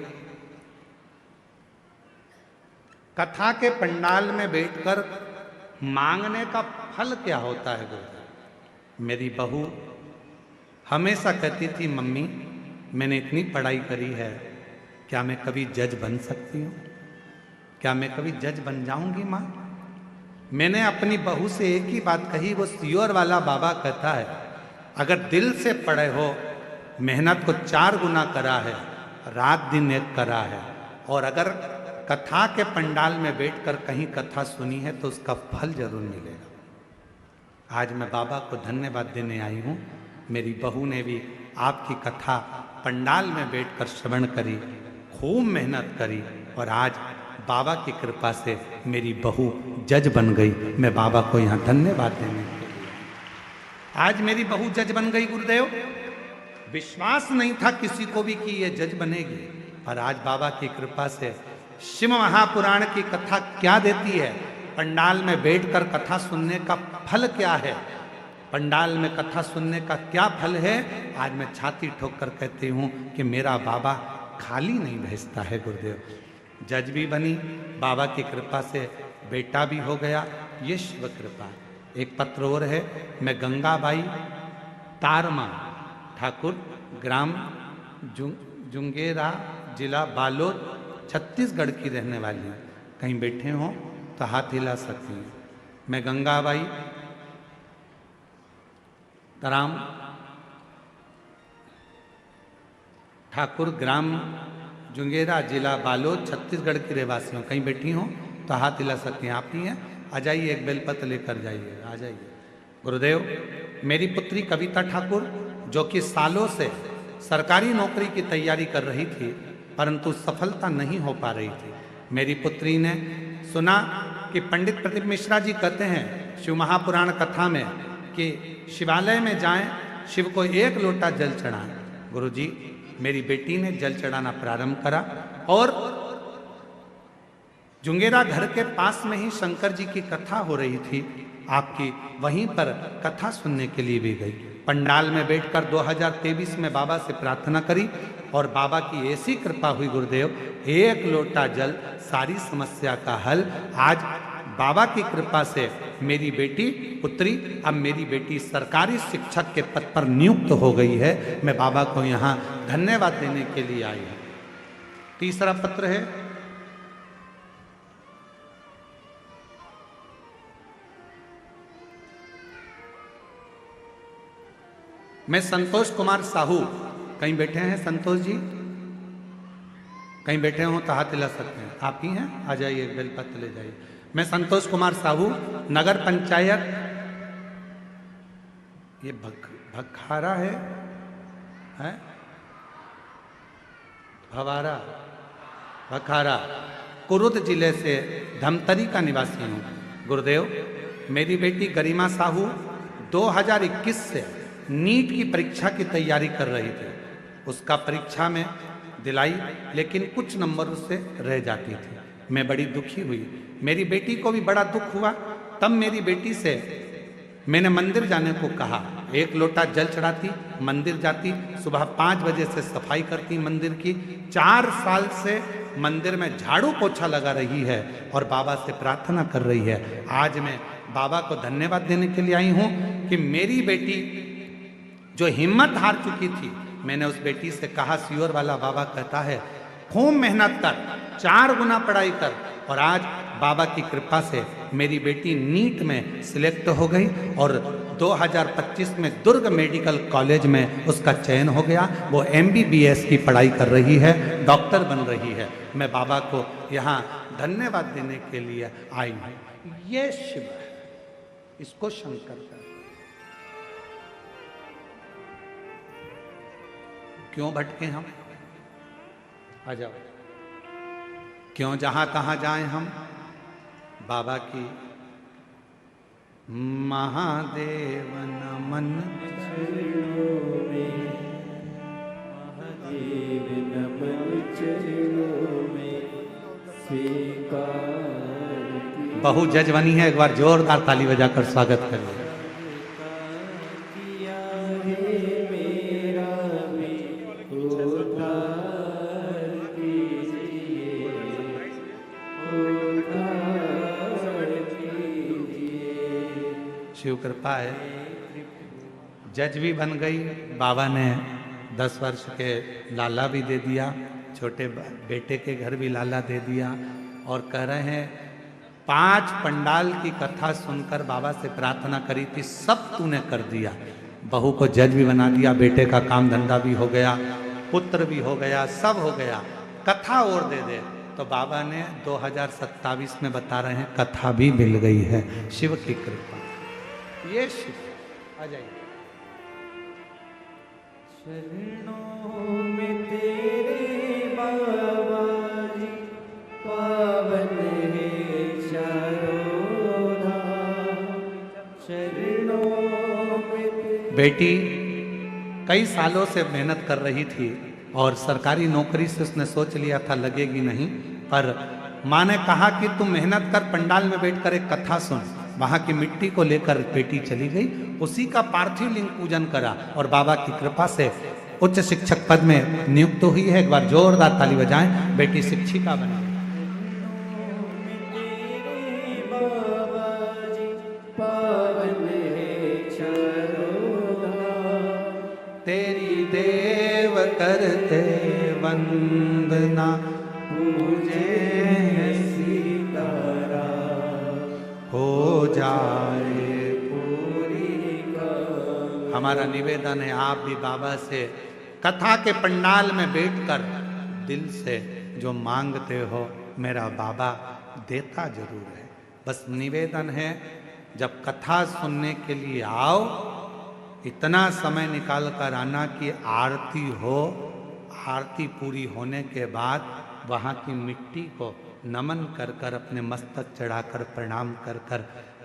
कथा के पंडाल में बैठकर मांगने का फल क्या होता है गुरुजी? मेरी बहू हमेशा कहती थी, मम्मी मैंने इतनी पढ़ाई करी है, क्या मैं कभी जज बन सकती हूँ? क्या मैं कभी जज बन जाऊंगी माँ? मैंने अपनी बहू से एक ही बात कही, वो सियोर वाला बाबा कहता है अगर दिल से पढ़े हो, मेहनत को 4 गुना करा है, रात दिन एक करा है, और अगर कथा के पंडाल में बैठकर कहीं कथा सुनी है तो उसका फल जरूर मिलेगा। आज मैं बाबा को धन्यवाद देने आई हूँ। मेरी बहू ने भी आपकी कथा पंडाल में बैठकर श्रवण करी, खूब मेहनत करी, और आज बाबा की कृपा से मेरी बहू जज बन गई। मैं बाबा को यहाँ धन्यवाद देने के लिए, आज मेरी बहू जज बन गई। गुरुदेव, विश्वास नहीं था किसी को भी कि ये जज बनेगी, पर आज बाबा की कृपा से शिव महापुराण की कथा क्या देती है, पंडाल में बैठकर कथा सुनने का फल क्या है, पंडाल में कथा सुनने का क्या फल है, आज मैं छाती ठोक कर कहती हूँ कि मेरा बाबा खाली नहीं भेजता है। गुरुदेव, जज भी बनी, बाबा की कृपा से बेटा भी हो गया, ये शिव कृपा। एक पत्र और है, मैं गंगाबाई तारमा ठाकुर, ग्राम जुंगेरा, जिला बालोद, छत्तीसगढ़ की रहने वाली हूँ। कहीं बैठे हो तो हाथ हिला सकती हैं। मैं गंगाबाई ताराम ठाकुर, ग्राम जुंगेरा, जिला बालोद, छत्तीसगढ़ की रहवासी हूँ। कहीं बैठी हो तो हाथ हिला सकती हैं। आप ही हैं, आ जाइए, एक बेलपत्र लेकर जाइए, आ जाइए। गुरुदेव, मेरी पुत्री कविता ठाकुर, जो कि सालों से सरकारी नौकरी की तैयारी कर रही थी, परंतु सफलता नहीं हो पा रही थी। मेरी पुत्री ने सुना कि पंडित प्रदीप मिश्रा जी कहते हैं शिव महापुराण कथा में कि शिवालय में जाएं, शिव को 1 लोटा जल चढ़ाएं। गुरुजी, मेरी बेटी ने जल चढ़ाना प्रारंभ करा, और जुंगेरा घर के पास में ही शंकर जी की कथा हो रही थी आपकी, वहीं पर कथा सुनने के लिए भी गई। पंडाल में बैठकर 2023 में बाबा से प्रार्थना करी, और बाबा की ऐसी कृपा हुई गुरुदेव, 1 लोटा जल, सारी समस्या का हल। आज बाबा की कृपा से मेरी बेटी पुत्री, अब मेरी बेटी सरकारी शिक्षक के पद पर नियुक्त हो गई है। मैं बाबा को यहाँ धन्यवाद देने के लिए आई हूँ। तीसरा पत्र है, मैं संतोष कुमार साहू, कहीं बैठे हैं संतोष जी? कहीं बैठे हो तो हाथ हिला सकते हैं। आप ही हैं, आ जाइए, बेलपत्र ले जाइए। मैं संतोष कुमार साहू, नगर पंचायत, ये भखारा है भवारा, भखारा, कुरुद जिले से धमतरी का निवासी हूँ। गुरुदेव, मेरी बेटी गरिमा साहू 2021 से नीट की परीक्षा की तैयारी कर रही थी। उसका परीक्षा में दिलाई, लेकिन कुछ नंबर उससे रह जाती थी। मैं बड़ी दुखी हुई, मेरी बेटी को भी बड़ा दुख हुआ। तब मेरी बेटी से मैंने मंदिर जाने को कहा। 1 लोटा जल चढ़ाती, मंदिर जाती, सुबह 5 बजे से सफाई करती मंदिर की। 4 साल से मंदिर में झाड़ू पोछा लगा रही है और बाबा से प्रार्थना कर रही है। आज मैं बाबा को धन्यवाद देने के लिए आई हूँ कि मेरी बेटी जो हिम्मत हार चुकी थी, मैंने उस बेटी से कहा, सियोर वाला बाबा कहता है खूब मेहनत कर, 4 गुना पढ़ाई कर, और आज बाबा की कृपा से मेरी बेटी नीट में सिलेक्ट हो गई और 2025 में दुर्ग मेडिकल कॉलेज में उसका चयन हो गया। वो MBBS की पढ़ाई कर रही है, डॉक्टर बन रही है। मैं बाबा को यहाँ धन्यवाद देने के लिए आई हूँ। ये शिव है, इसको शंकर का। क्यों भटके हम? आ जाओ। क्यों जहां तहां जाएं हम? बाबा की महादेव नमन चरणों में, महादेव नमन चरणों में, स्वीकार किया बहु जज बनी है। एक बार जोरदार ताली बजाकर स्वागत करिए। है मेरा भी उद्धार कीजिए, उद्धार कीजिए। शिव कृपा है, जज भी बन गई। बाबा ने 10 वर्ष के लाला भी दे दिया, छोटे बेटे के घर भी लाला दे दिया, और कह रहे हैं 5 पंडाल की कथा सुनकर बाबा से प्रार्थना करी थी, सब तूने कर दिया। बहू को जज भी बना दिया, बेटे का काम धंधा भी हो गया, पुत्र भी हो गया, सब हो गया, कथा और दे दे। तो बाबा ने 2027 में बता रहे हैं कथा भी मिल गई है, शिव की कृपा। ये शिव आ जाइए। शरणों में तेरे बाबा जी, पावन है चारों धाम। शरणों में बेटी कई सालों से मेहनत कर रही थी और सरकारी नौकरी से उसने सोच लिया था लगेगी नहीं, पर माँ ने कहा कि तुम मेहनत कर, पंडाल में बैठकर एक कथा सुन। वहां की मिट्टी को लेकर बेटी चली गई, उसी का पार्थिव लिंग पूजन करा और बाबा की कृपा से उच्च शिक्षक पद में नियुक्त हुई है। एक बार जोरदार ताली बजाएं, बेटी शिक्षिका बनी। बाबा जी, पावन है चारों धाम। तेरी देव करते वंदना, पूजे सीतारा, हो जाए। पूरी का। हमारा निवेदन है आप भी बाबा से कथा के पंडाल में बैठकर दिल से जो मांगते हो मेरा बाबा देता जरूर है। बस निवेदन है जब कथा सुनने के लिए आओ, इतना समय निकाल कर आना कि आरती हो, आरती पूरी होने के बाद वहाँ की मिट्टी को नमन कर कर, अपने मस्तक चढ़ाकर प्रणाम कर कर,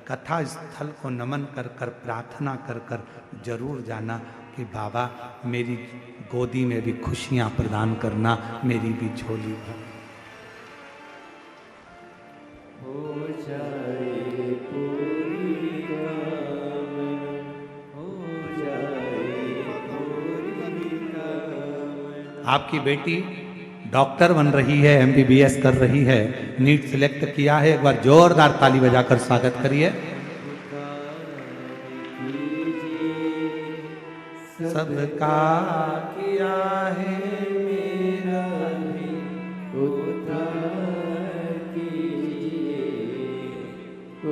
कथा स्थल को नमन कर कर, प्रार्थना कर कर जरूर जाना कि बाबा मेरी गोदी में भी खुशियाँ प्रदान करना, मेरी भी झोली भर। हो जाए पूरी कामना, हो जाए पूरी कामना। आपकी बेटी डॉक्टर बन रही है, MBBS कर रही है, नीट सिलेक्ट किया है। एक बार जोरदार ताली बजाकर स्वागत करिए। सबका किया है मेरा भी उद्धार कीजिए,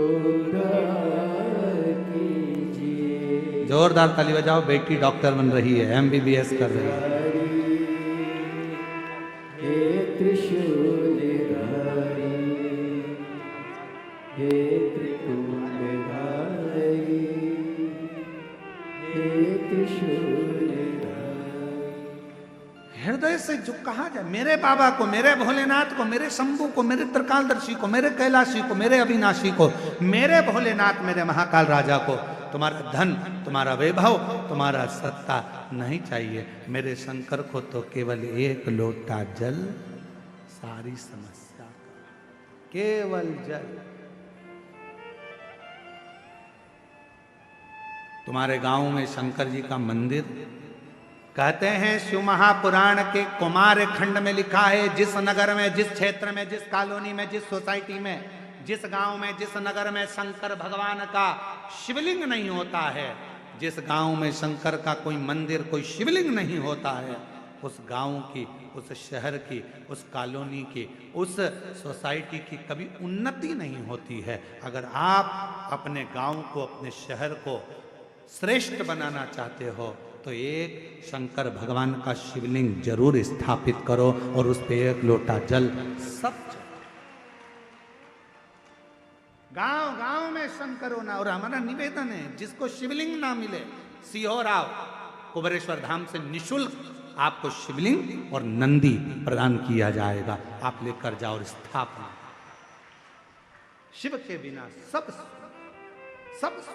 उद्धार कीजिए। जोरदार ताली बजाओ, बेटी डॉक्टर बन रही है, MBBS कर रही है। हे त्रिशूलधारी, हे त्रिकुंडधारी, हे त्रिशूलधारी। हृदय से जो कहा जाए मेरे बाबा को, मेरे भोलेनाथ को, मेरे शंभू को, मेरे त्रिकालदर्शी को, मेरे कैलाशी को, मेरे अविनाशी को, मेरे भोलेनाथ, मेरे महाकाल राजा को तुम्हारा धन, तुम्हारा वैभव, तुम्हारा सत्ता नहीं चाहिए। मेरे शंकर को तो केवल एक लोटा जल सारी समस्या का, केवल जल। तुम्हारे गांव में शंकर जी का मंदिर, कहते हैं शिव महापुराण के कुमार खंड में लिखा है, जिस नगर में, जिस क्षेत्र में, जिस कॉलोनी में, जिस सोसाइटी में, जिस गांव में, जिस नगर में शंकर भगवान का शिवलिंग नहीं होता है, जिस गांव में शंकर का कोई मंदिर, कोई शिवलिंग नहीं होता है, उस गांव की, उस शहर की, उस कॉलोनी की, उस सोसाइटी की कभी उन्नति नहीं होती है। अगर आप अपने गांव को, अपने शहर को श्रेष्ठ बनाना चाहते हो तो एक शंकर भगवान का शिवलिंग जरूर स्थापित करो और उस पे एक लोटा जल सब गांव गांव में शंकर होना। और हमारा निवेदन है जिसको शिवलिंग ना मिले, सीहोर आओ, कुबेरेश्वर धाम से निशुल्क आपको शिवलिंग और नंदी प्रदान किया जाएगा, आप लेकर जाओ और स्थापना। शिव के बिना सब सब सब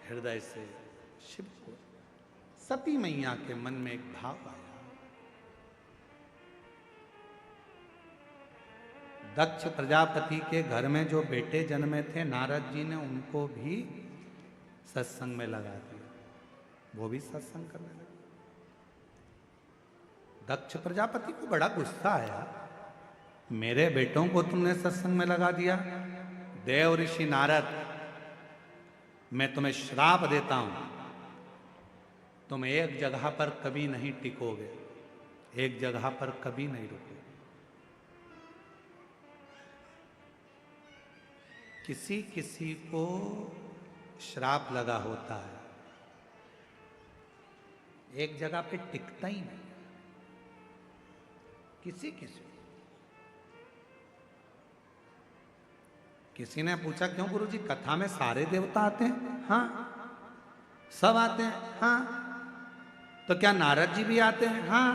हृदय से शिव को। सती मैया के मन में एक भाव आया, दक्ष प्रजापति के घर में जो बेटे जन्मे थे, नारद जी ने उनको भी सत्संग में लगा दिया, वो भी सत्संग करने लगे। दक्ष प्रजापति को बड़ा गुस्सा आया, मेरे बेटों को तुमने सत्संग में लगा दिया। देव ऋषि नारद मैं तुम्हें श्राप देता हूं, तुम एक जगह पर कभी नहीं टिकोगे, एक जगह पर कभी नहीं रुकोगे। किसी किसी को श्राप लगा होता है, एक जगह पे टिकता ही नहीं, किसी किसी ने पूछा क्यों गुरुजी कथा में सारे देवता आते हैं? हाँ सब आते हैं। हाँ तो क्या नारद जी भी आते हैं? हाँ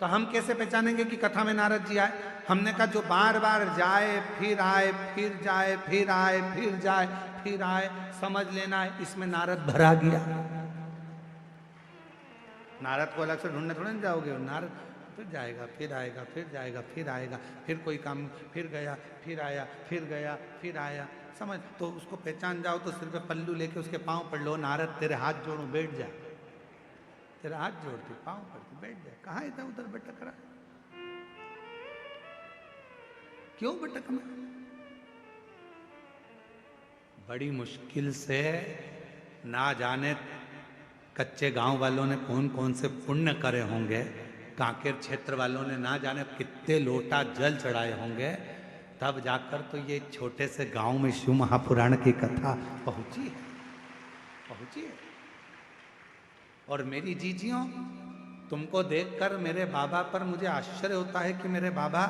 तो हम कैसे पहचानेंगे कि कथा में नारद जी आए? हमने कहा जो बार बार जाए फिर आए, फिर जाए फिर आए, फिर जाए फिर आए, समझ लेना है इसमें नारद भरा गया। नारद को अलग से ढूंढने थोड़े ना जाओगे, नारद फिर जाएगा फिर आएगा फिर जाएगा फिर आएगा, फिर कोई काम, फिर गया फिर आया, फिर गया फिर आया, समझ। तो उसको पहचान जाओ तो सिर पे पल्लू लेके उसके पांव पड़ लो, नारद तेरे हाथ जोड़ो बैठ जा, तेरा हाथ जोड़ती पांव पड़ती बैठ जाए। कहाँ इधर उधर भटक रहा, क्यों भटकना? बड़ी मुश्किल से ना जाने कच्चे गांव वालों ने कौन कौन से पुण्य करे होंगे, कांकेर क्षेत्र वालों ने ना जाने कितने लोटा जल चढ़ाए होंगे, तब जाकर तो ये छोटे से गांव में शिव महापुराण की कथा पहुंची है। और मेरी जीजियों, तुमको देखकर मेरे बाबा पर मुझे आश्चर्य होता है कि मेरे बाबा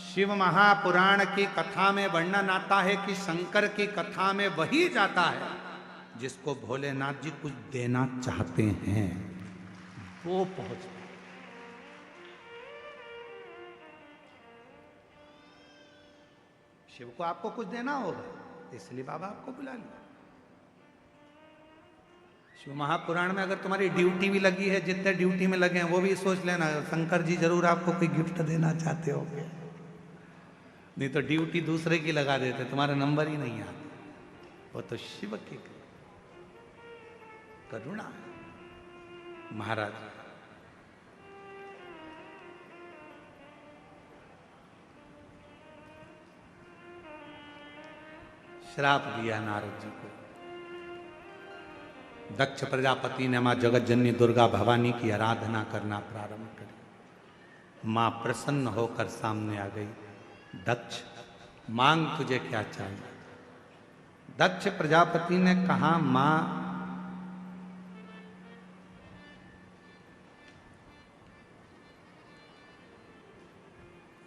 शिव महापुराण की कथा में वर्णन आता है कि शंकर की कथा में वही जाता है जिसको भोलेनाथ जी कुछ देना चाहते हैं, वो पहुंचता। शिव को आपको कुछ देना होगा, इसलिए बाबा आपको बुला लिया। शिव महापुराण में अगर तुम्हारी ड्यूटी भी लगी है, जितने ड्यूटी में लगे हैं वो भी सोच लेना, शंकर जी जरूर आपको कोई गिफ्ट देना चाहते होंगे, नहीं तो ड्यूटी दूसरे की लगा देते, तुम्हारा नंबर ही नहीं आता। वो तो शिव की करुणा है। महाराज श्राप दिया नारद जी को। दक्ष प्रजापति ने मां जगतजननी दुर्गा भवानी की आराधना करना प्रारंभ करी। मां प्रसन्न होकर सामने आ गई, दक्ष मांग तुझे क्या चाहिए? दक्ष प्रजापति ने कहा मां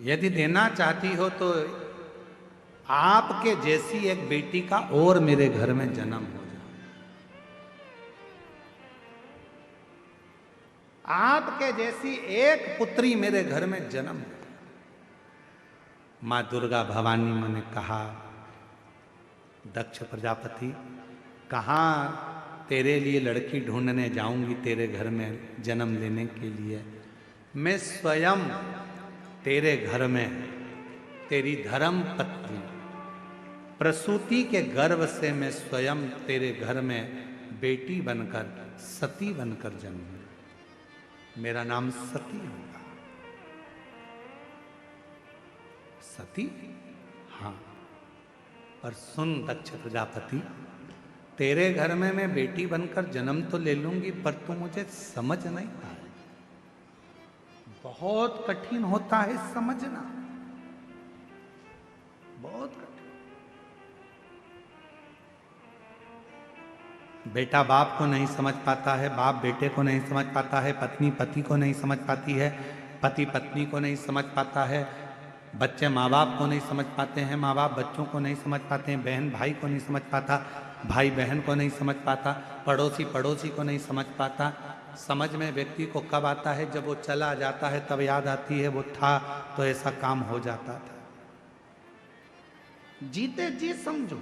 यदि देना चाहती हो तो आपके जैसी एक बेटी का और मेरे घर में जन्म हो जाए, आपके जैसी एक पुत्री मेरे घर में जन्म हो। मां दुर्गा भवानी ने कहा, दक्ष प्रजापति कहाँ तेरे लिए लड़की ढूंढने जाऊंगी तेरे घर में जन्म लेने के लिए, मैं स्वयं तेरे घर में तेरी धर्म पत्नी प्रसूति के गर्भ से मैं स्वयं तेरे घर में बेटी बनकर सती बनकर जन्मी, मेरा नाम सती होगा। सती? हाँ, पर सुन दक्ष प्रजापति, तेरे घर में मैं बेटी बनकर जन्म तो ले लूंगी, पर तू मुझे समझ नहीं पाए, बहुत कठिन होता है समझना, बहुत कठिन। बेटा बाप को नहीं समझ पाता है, बाप बेटे को नहीं समझ पाता है, पत्नी पति को नहीं समझ पाती है, पति पत्नी को नहीं समझ पाता है, बच्चे माँ बाप को नहीं समझ पाते हैं, माँ बाप बच्चों को नहीं समझ पाते हैं, बहन भाई को नहीं समझ पाता, भाई बहन को नहीं समझ पाता, पड़ोसी पड़ोसी को नहीं समझ पाता। समझ में व्यक्ति को कब आता है? जब वो चला जाता है तब याद आती है वो था तो ऐसा काम हो जाता था। जीते जी समझो,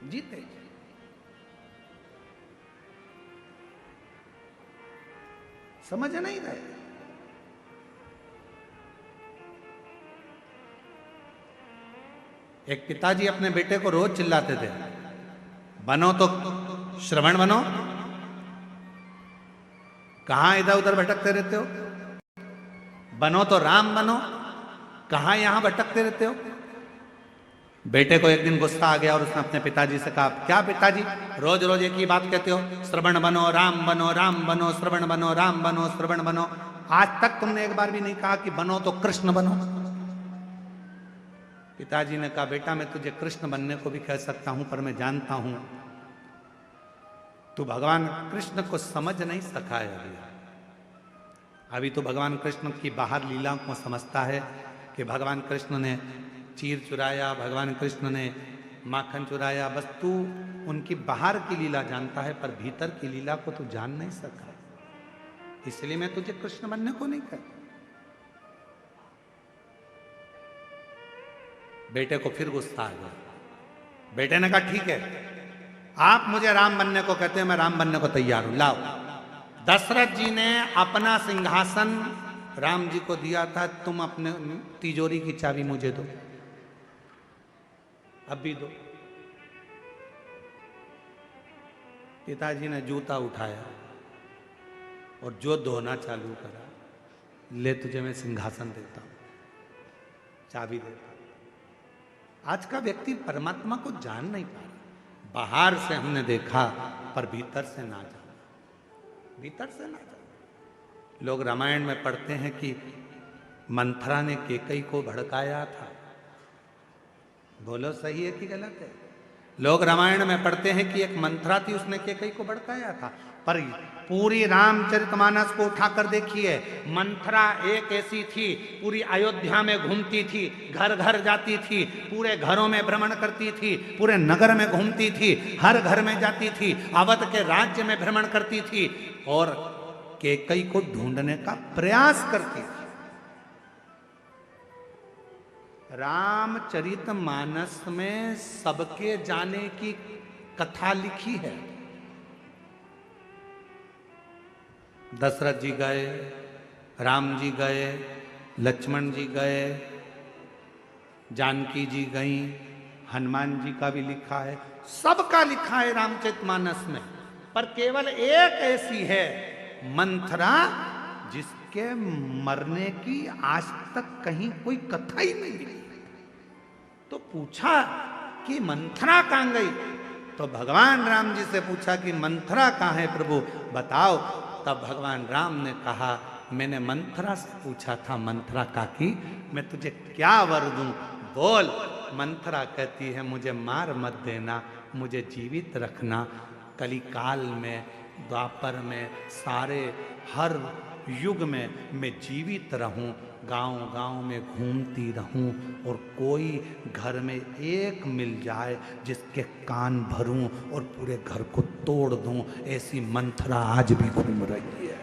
जीते जी। समझ नहीं रहे। एक पिताजी अपने बेटे को रोज चिल्लाते थे, बनो तो श्रवण बनो, कहां इधर उधर भटकते रहते हो, बनो तो राम बनो, कहां यहां भटकते रहते हो। बेटे को एक दिन गुस्सा आ गया और उसने अपने पिताजी से कहा, क्या पिताजी रोज रोज एक ही बात कहते हो, श्रवण बनो राम बनो, राम बनो श्रवण बनो, राम बनो श्रवण बनो, आज तक तुमने एक बार भी नहीं कहा कि बनो तो कृष्ण बनो। पिताजी ने कहा, बेटा मैं तुझे कृष्ण बनने को भी कह सकता हूं, पर मैं जानता हूं तू भगवान कृष्ण को समझ नहीं सका है अभी तो भगवान कृष्ण की बाहर लीला को समझता है कि भगवान कृष्ण ने चीर चुराया, भगवान कृष्ण ने माखन चुराया, बस तू उनकी बाहर की लीला जानता है, पर भीतर की लीला को तू जान नहीं सका, इसलिए मैं तुझे कृष्ण बनने को नहीं कहता। बेटे को फिर गुस्सा आ गया। बेटे ने कहा, ठीक है आप मुझे राम बनने को कहते हैं, मैं राम बनने को तैयार हूं, लाओ। दशरथ जी ने अपना सिंहासन राम जी को दिया था, तुम अपने तिजोरी की चाबी मुझे दो, अब भी दो। पिताजी ने जूता उठाया और जो धोना चालू करा, ले तुझे मैं सिंहासन देता हूं, चाबी देता हूं। आज का व्यक्ति परमात्मा को जान नहीं पा रहा, बाहर से हमने देखा पर भीतर से ना जाना, भीतर से ना जाना। लोग रामायण में पढ़ते हैं कि मंथरा ने केकई को भड़काया था, बोलो सही है कि गलत है? लोग रामायण में पढ़ते हैं कि एक मंथरा थी, उसने केकई को भड़काया था, पर पूरी रामचरितमानस को उठाकर देखिए, मंथरा एक ऐसी थी, पूरी अयोध्या में घूमती थी, घर घर जाती थी, पूरे घरों में भ्रमण करती थी, पूरे नगर में घूमती थी, हर घर में जाती थी, अवध के राज्य में भ्रमण करती थी और केकई को ढूंढने का प्रयास करती थी। रामचरितमानस में सबके जाने की कथा लिखी है। दशरथ जी गए, राम जी गए, लक्ष्मण जी गए, जानकी जी गई, हनुमान जी का भी लिखा है, सबका लिखा है रामचरितमानस में, पर केवल एक ऐसी है मंथरा जिसके मरने की आज तक कहीं कोई कथा ही नहीं मिली। तो पूछा कि मंथरा कहां गई, तो भगवान राम जी से पूछा कि मंथरा कहां है प्रभु बताओ। तब भगवान राम ने कहा, मैंने मंथरा से पूछा था, मंथरा काकी मैं तुझे क्या वर दूं, बोल। मंथरा कहती है, मुझे मार मत देना, मुझे जीवित रखना, कलिकाल में, द्वापर में, सारे हर युग में मैं जीवित रहूं, गांव गांव में घूमती रहूं और कोई घर में एक मिल जाए जिसके कान भरूं और पूरे घर को तोड़ दूं, ऐसी मंथरा आज भी घूम रही है,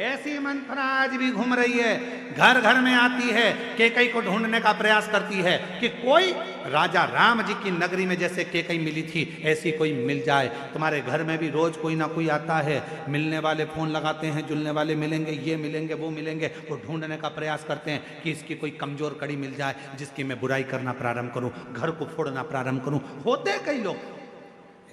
ऐसी मंथरा आज भी घूम रही है, घर घर में आती है, केकई को ढूंढने का प्रयास करती है कि कोई राजा राम जी की नगरी में जैसे केकई मिली थी ऐसी कोई मिल जाए। तुम्हारे घर में भी रोज कोई ना कोई आता है, मिलने वाले फोन लगाते हैं, जुलने वाले मिलेंगे, ये मिलेंगे वो मिलेंगे, वो ढूंढने का प्रयास करते हैं कि इसकी कोई कमजोर कड़ी मिल जाए जिसकी मैं बुराई करना प्रारंभ करूं, घर को फोड़ना प्रारंभ करूं। होते कई लोग,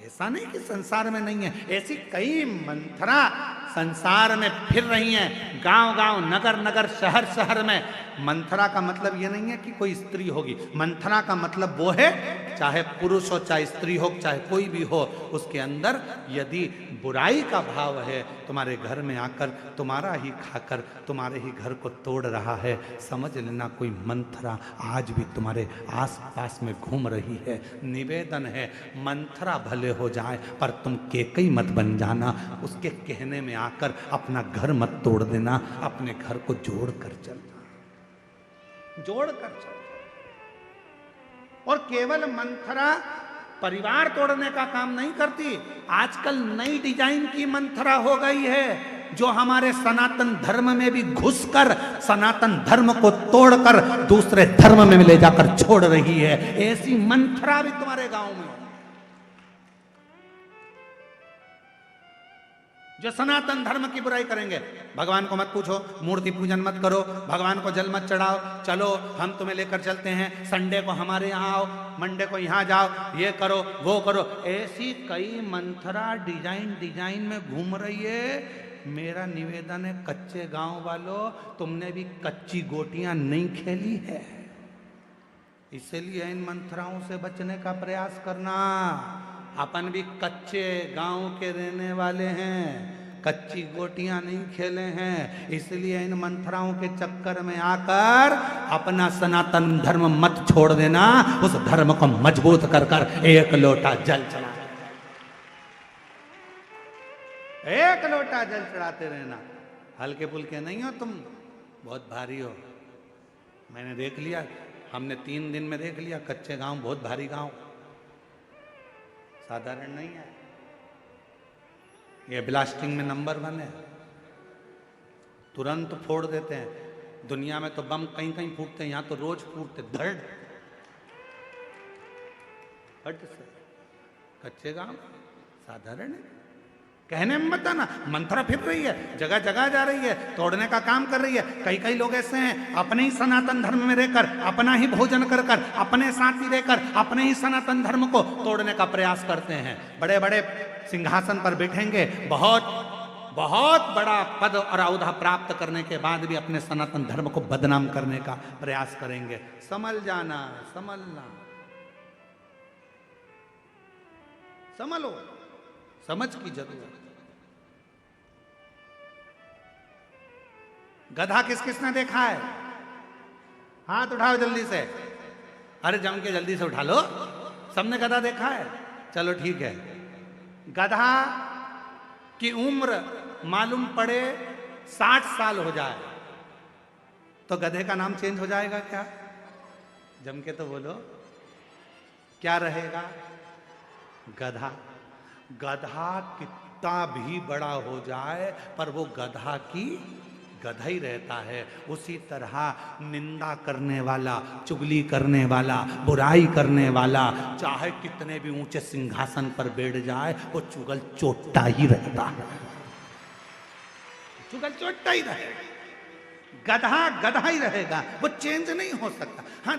ऐसा नहीं कि संसार में नहीं है, ऐसी कई मंथरा संसार में फिर रही हैं, गांव गांव, नगर नगर, शहर शहर में। मंथरा का मतलब यह नहीं है कि कोई स्त्री होगी, मंथरा का मतलब वो है चाहे पुरुष हो, चाहे स्त्री हो, चाहे कोई भी हो, उसके अंदर यदि बुराई का भाव है, तुम्हारे घर में आकर तुम्हारा ही खाकर तुम्हारे ही घर को तोड़ रहा है, समझ लेना कोई मंथरा आज भी तुम्हारे आसपास में घूम रही है। निवेदन है, मंथरा भले हो जाए पर तुम केकई मत बन जाना, उसके कहने में आकर अपना घर मत तोड़ देना, अपने घर को जोड़ कर चलना, जोड़ कर चलना। और केवल मंथरा परिवार तोड़ने का काम नहीं करती, आजकल नई डिजाइन की मंथरा हो गई है जो हमारे सनातन धर्म में भी घुसकर सनातन धर्म को तोड़कर दूसरे धर्म में ले जाकर छोड़ रही है। ऐसी मंथरा भी तुम्हारे गांव में जो सनातन धर्म की बुराई करेंगे। भगवान को मत पूछो, मूर्ति पूजन मत करो, भगवान को जल मत चढ़ाओ, चलो हम तुम्हें लेकर चलते हैं, संडे को हमारे यहाँ आओ, मंडे को यहाँ जाओ, ये करो वो करो। ऐसी कई मंथरा डिजाइन में घूम रही है। मेरा निवेदन है, कच्चे गांव वालों, तुमने भी कच्ची गोटियां नहीं खेली है। इसलिए इन मंत्राओं से बचने का प्रयास करना। अपन भी कच्चे गांव के रहने वाले हैं, कच्ची गोटियां नहीं खेले हैं, इसलिए इन मंत्राओं के चक्कर में आकर अपना सनातन धर्म मत छोड़ देना। उस धर्म को मजबूत कर कर एक लोटा जल चढ़ा, एक लोटा जल चढ़ाते रहना। हल्के फुल्के नहीं हो तुम, बहुत भारी हो। मैंने देख लिया, हमने 3 दिन में देख लिया, कच्चे गांव बहुत भारी गांव, साधारण नहीं है। ये ब्लास्टिंग में नंबर 1 है, तुरंत फोड़ देते हैं। दुनिया में तो बम कहीं कहीं फूटते हैं, यहां तो रोज फूटते, धड़ फट से। कच्चे गांव साधारण है, कहने में मत आना। मंत्रा फिर रही है, जगह जगह जा रही है, तोड़ने का काम कर रही है। कई कई लोग ऐसे हैं, अपने ही सनातन धर्म में रहकर, अपना ही भोजन कर कर, अपने साथ ही रहकर, अपने ही सनातन धर्म को तोड़ने का प्रयास करते हैं। बड़े बड़े सिंहासन पर बैठेंगे, बहुत बहुत बड़ा पद और औहदा प्राप्त करने के बाद भी अपने सनातन धर्म को बदनाम करने का प्रयास करेंगे। संभल जाना, संभलना, संभलो, समझ की जरूरत। गधा किस किसने देखा है? हाथ उठाओ जल्दी से। अरे जम के जल्दी से उठा लो, सबने गधा देखा है। चलो ठीक है, गधा की उम्र मालूम पड़े 60 साल हो जाए तो गधे का नाम चेंज हो जाएगा क्या? जम के तो बोलो, क्या रहेगा? गधा। गधा कितना भी बड़ा हो जाए पर वो गधा की गधा ही रहता है। उसी तरह निंदा करने वाला, चुगली करने वाला, बुराई करने वाला, चाहे कितने भी ऊंचे सिंहासन पर बैठ जाए, वो चुगल चोटा ही रहता है, चुगल चोटा ही रहेगा। गधा गधा ही रहेगा, वो चेंज नहीं हो सकता। हाँ,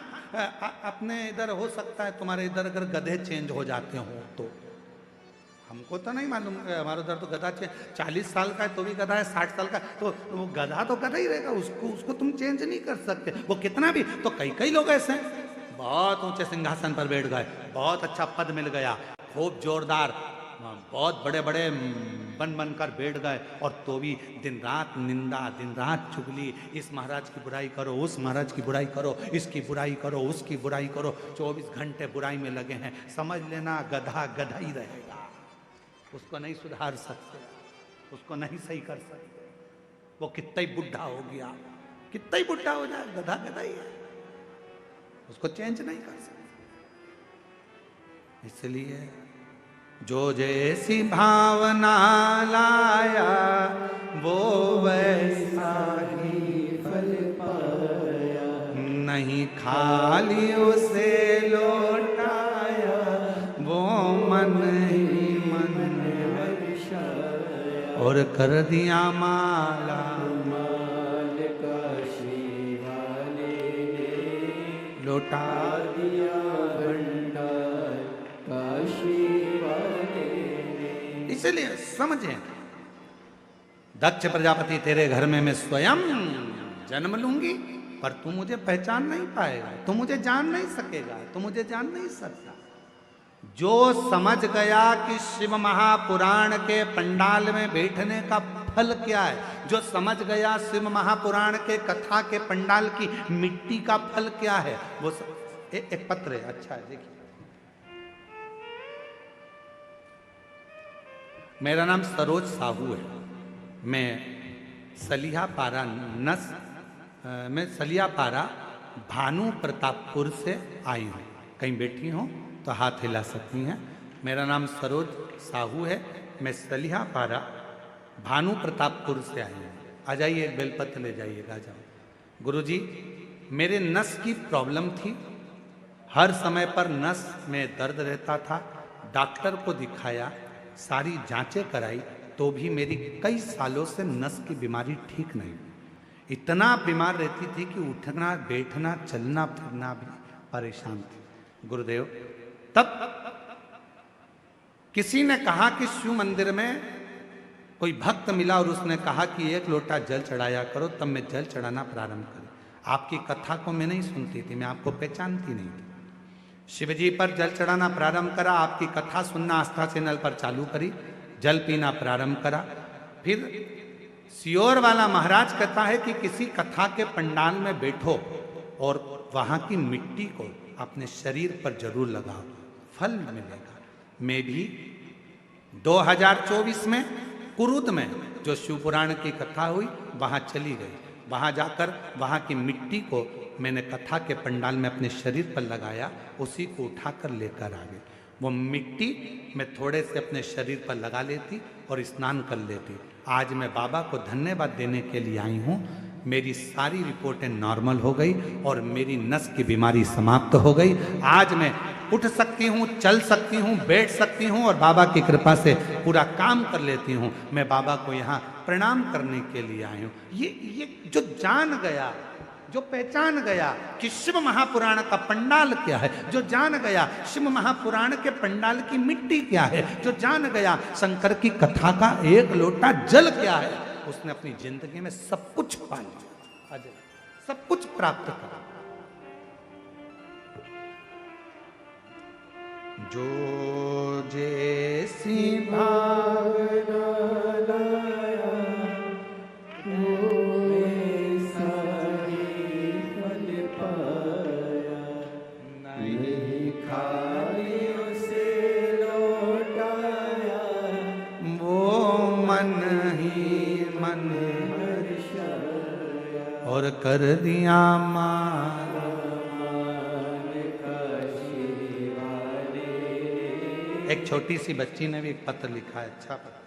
अपने इधर हो सकता है, तुम्हारे इधर अगर गधे चेंज हो जाते हो तो हमको तो नहीं मालूम। हमारे उधर तो गधा 40 साल का है तो भी गधा है, 60 साल का तो वो गधा तो गधा ही रहेगा, उसको तुम चेंज नहीं कर सकते। वो कितना भी, तो कई कई लोग ऐसे हैं, बहुत ऊंचे सिंहासन पर बैठ गए, बहुत अच्छा पद मिल गया, खूब जोरदार, बहुत बड़े बड़े बन कर बैठ गए, और तो भी दिन रात निंदा, दिन रात चुगली, इस महाराज की बुराई करो, उस महाराज की बुराई करो, इसकी बुराई करो, उसकी बुराई करो, 24 घंटे बुराई में लगे हैं। समझ लेना गधा गधा ही रहेगा, उसको नहीं सुधार सकते, उसको नहीं सही कर सकते। वो कितना ही बुढ़ा हो गया, कितना ही बुढ़ा हो जाए, गधा गधा ही है, उसको चेंज नहीं कर सकते। इसलिए जो जैसी भावना लाया वो वैसा ही फल पाया, नहीं खाली उसे लौटाया, वो मन ही मन हर्षाया, और कर दिया माला माल काशी वाले ने लौटा दिया भंडार काशी वाले ने। इसलिए समझे, दक्ष प्रजापति तेरे घर में मैं स्वयं जन्म लूंगी पर तू मुझे पहचान नहीं पाएगा, तू मुझे जान नहीं सकेगा, तू मुझे जान नहीं सकता। जो समझ गया कि शिव महापुराण के पंडाल में बैठने का फल क्या है, जो समझ गया शिव महापुराण के कथा के पंडाल की मिट्टी का फल क्या है, वो एक पत्र है, अच्छा है, देखिए। मेरा नाम सरोज साहू है, मैं सलियापारा मैं सलियापारा भानु प्रतापपुर से आई हूँ। कहीं बैठी हूँ तो हाथ हिला सकती हैं। मेरा नाम सरोज साहू है, मैं सलियापारा भानु प्रतापपुर से आई हूँ। आ जाइए, एक बेलपत्र ले जाइएगा। जाओ। गुरुजी, मेरे नस की प्रॉब्लम थी, हर समय पर नस में दर्द रहता था, डॉक्टर को दिखाया, सारी जांचें कराई तो भी मेरी कई सालों से नस की बीमारी ठीक नहीं। इतना बीमार रहती थी कि उठना बैठना चलना फिरना भी परेशान थी। गुरुदेव, तब किसी ने कहा कि शिव मंदिर में कोई भक्त मिला और उसने कहा कि 1 लोटा जल चढ़ाया करो, तब मैं जल चढ़ाना प्रारंभ करी। आपकी कथा को मैं नहीं सुनती थी, मैं आपको पहचानती नहीं थी। शिव जी पर जल चढ़ाना प्रारंभ करा, आपकी कथा सुनना आस्था चैनल पर चालू करी, जल पीना प्रारंभ करा। फिर सियोर वाला महाराज कहता है कि किसी कथा के पंडाल में बैठो और वहां की मिट्टी को अपने शरीर पर जरूर लगाओ, फल मिलेगा। मैं भी 2024 में कुरुद में जो शिवपुराण की कथा हुई वहां चली गई। वहां जाकर वहां की मिट्टी को मैंने कथा के पंडाल में अपने शरीर पर लगाया, उसी को उठाकर लेकर आ गई। वो मिट्टी मैं थोड़े से अपने शरीर पर लगा लेती और स्नान कर लेती। आज मैं बाबा को धन्यवाद देने के लिए आई हूँ। मेरी सारी रिपोर्टें नॉर्मल हो गई और मेरी नस की बीमारी समाप्त हो गई। आज मैं उठ सकती हूँ, चल सकती हूँ, बैठ सकती हूँ और बाबा की कृपा से पूरा काम कर लेती हूँ। मैं बाबा को यहाँ प्रणाम करने के लिए आई हूँ। ये जो जान गया, जो पहचान गया कि शिव महापुराण का पंडाल क्या है, जो जान गया शिव महापुराण के पंडाल की मिट्टी क्या है, जो जान गया शंकर की कथा का एक लोटा जल क्या है, उसने अपनी जिंदगी में सब कुछ पा लिया, सब कुछ प्राप्त करा। जो जैसी भावना लाया में सारी फल पाया, नहीं खाली उसे लौटाया, वो मन ही मन हर्षाया, और कर दिया मां। एक छोटी सी बच्ची ने भी एक पत्र लिखा है, अच्छा पत्र।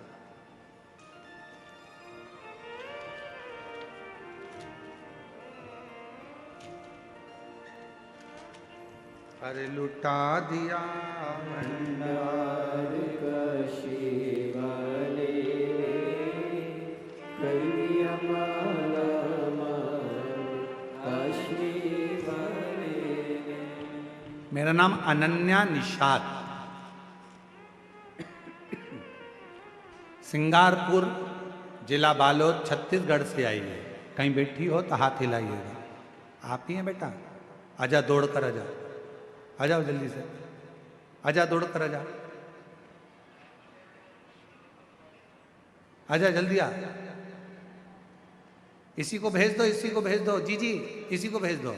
अरे लुटा दिया भंडार काशी वाले, कर दिया माला माल काशी वाले। मेरा नाम अनन्या निषाद, सिंगारपुर जिला बालोद छत्तीसगढ़ से आई है। कहीं बैठी हो तो हाथ हिलाइएगा। आप ही हैं बेटा? आजा, दौड़ कर आजा, आ जाओ जल्दी से, आजा दौड़ कर आजा, आजा जल्दी आ। इसी को भेज दो, इसी को भेज दो, जी जी इसी को भेज दो।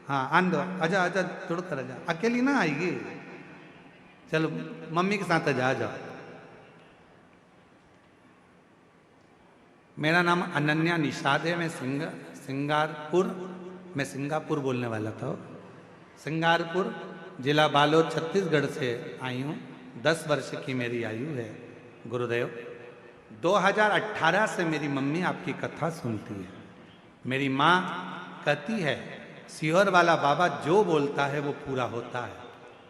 हाँ आन दो, आजा आजा दौड़ कर आजा। अकेली ना आएगी, चलो मम्मी के साथ आजा, आ जाओ। मेरा नाम अनन्या निषाद है। मैं सिंगापुर बोलने वाला था। सिंगारपुर जिला बालोद छत्तीसगढ़ से आई हूँ। 10 वर्ष की मेरी आयु है। गुरुदेव 2018 से मेरी मम्मी आपकी कथा सुनती है। मेरी माँ कहती है सियोर वाला बाबा जो बोलता है वो पूरा होता है।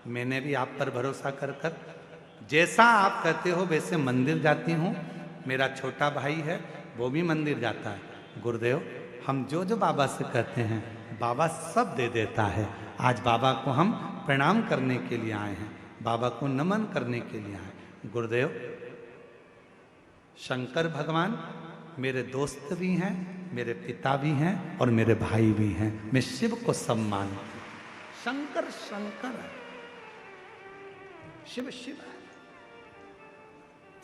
मैंने भी आप पर भरोसा कर कर जैसा आप कहते हो वैसे मंदिर जाती हूँ। मेरा छोटा भाई है, वो भी मंदिर जाता है। गुरुदेव हम जो जो बाबा से कहते हैं बाबा सब दे देता है। आज बाबा को हम प्रणाम करने के लिए आए हैं, बाबा को नमन करने के लिए आए हैं। गुरुदेव शंकर भगवान मेरे दोस्त भी हैं, मेरे पिता भी हैं और मेरे भाई भी हैं। मैं शिव को सब मानता हूं। शंकर शंकर है, शिव शिव है।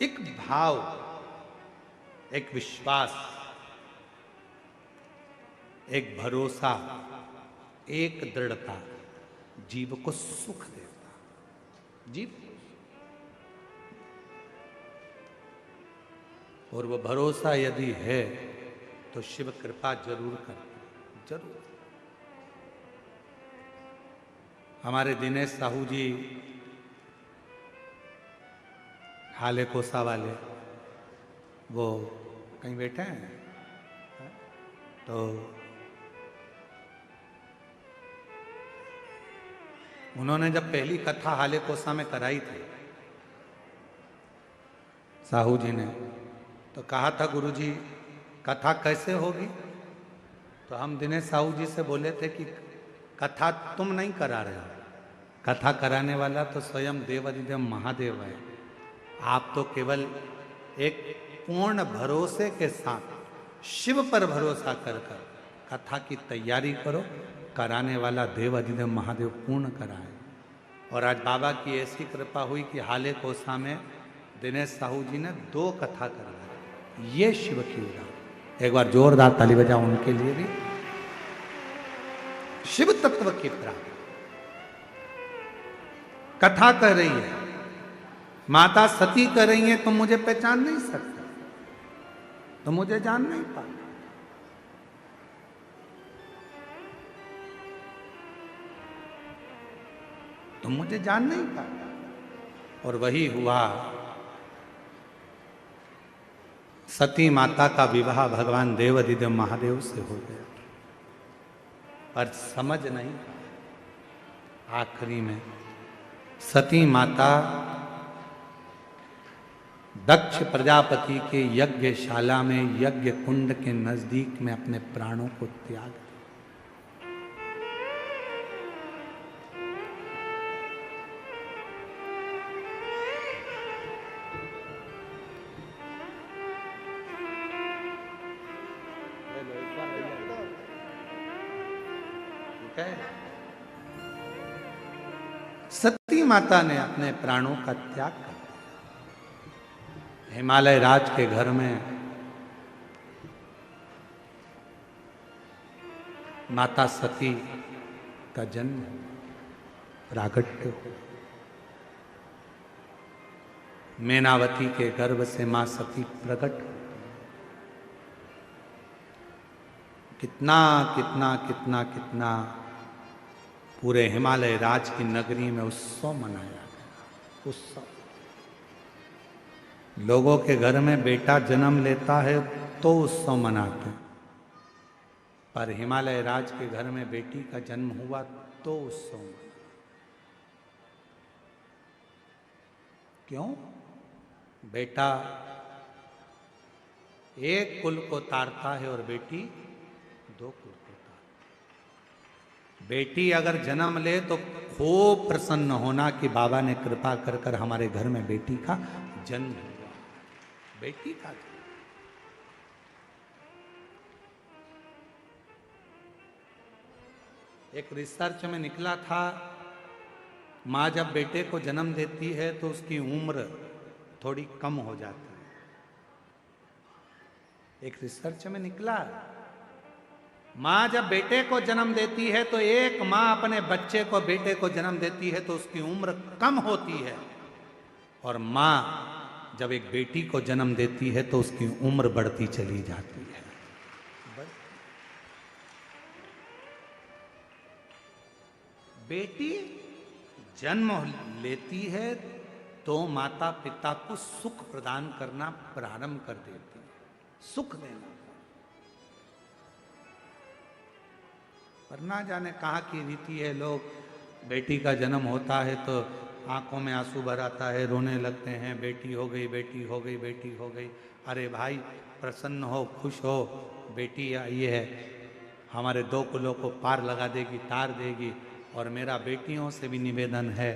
एक भाव, एक विश्वास, एक भरोसा, एक दृढ़ता जीव को सुख देता। जीव और वो भरोसा यदि है तो शिव कृपा जरूर कर, जरूर। हमारे दिनेश साहू जी हाले कोसा वाले, वो कहीं बैठे हैं, तो उन्होंने जब पहली कथा हाले कोसा में कराई थी साहू जी ने, तो कहा था गुरुजी कथा कैसे होगी। तो हम दिनेश साहू जी से बोले थे कि कथा तुम नहीं करा रहे हो, कथा कराने वाला तो स्वयं देवाधिदेव महादेव है। आप तो केवल एक पूर्ण भरोसे के साथ शिव पर भरोसा कर कर कथा की तैयारी करो, कराने वाला देव अधिदेव महादेव पूर्ण कराए। और आज बाबा की ऐसी कृपा हुई कि हाले कोसा में दिनेश साहू जी ने 2 कथा करवाई। ये शिव की उदाहरण, एक बार जोरदार ताली बजाओ उनके लिए भी। शिव तत्व की प्राप्ति कथा कर रही है, माता सती कर रही है, तुम मुझे पहचान नहीं सकते, तुम मुझे जान नहीं पाते। तुम मुझे जान नहीं पाते। और वही हुआ, सती माता का विवाह भगवान देव अधिदेव महादेव से हो गया, पर समझ नहीं पाए। आखिरी में सती माता दक्ष प्रजापति के यज्ञशाला में, यज्ञ कुंड के नजदीक में अपने प्राणों को त्याग दिया। सती माता ने अपने प्राणों का त्याग कर दिया। हिमालय राज के घर में माता सती का जन्म, प्रागट्य हो। मैनावती के गर्भ से मां सती प्रकट हो। कितना कितना कितना कितना पूरे हिमालय राज की नगरी में उत्सव मनाया गया। उत्सव, लोगों के घर में बेटा जन्म लेता है तो उत्सव मनाते हैं, पर हिमालय राज के घर में बेटी का जन्म हुआ तो उत्सव मनाते। क्यों? बेटा एक कुल को तारता है और बेटी 2 कुल को तारती। बेटी अगर जन्म ले तो खूब प्रसन्न होना कि बाबा ने कृपा कर कर हमारे घर में बेटी का जन्म हुआ। बेटी का जन्म, एक रिसर्च में निकला था, माँ जब बेटे को जन्म देती है तो उसकी उम्र थोड़ी कम हो जाती है। एक रिसर्च में निकला, माँ जब बेटे को जन्म देती है तो एक माँ अपने बच्चे को, बेटे को जन्म देती है तो उसकी उम्र कम होती है, और माँ जब एक बेटी को जन्म देती है तो उसकी उम्र बढ़ती चली जाती है। बेटी जन्म लेती है तो माता पिता को सुख प्रदान करना प्रारंभ कर देती है, सुख देना। पर ना जाने कहाँ की रीति है, लोग बेटी का जन्म होता है तो आंखों में आंसू भर आता है, रोने लगते हैं, बेटी हो गई, बेटी हो गई, बेटी हो गई। अरे भाई प्रसन्न हो, खुश हो, बेटी आई है, हमारे 2 कुलों को पार लगा देगी, तार देगी। और मेरा बेटियों से भी निवेदन है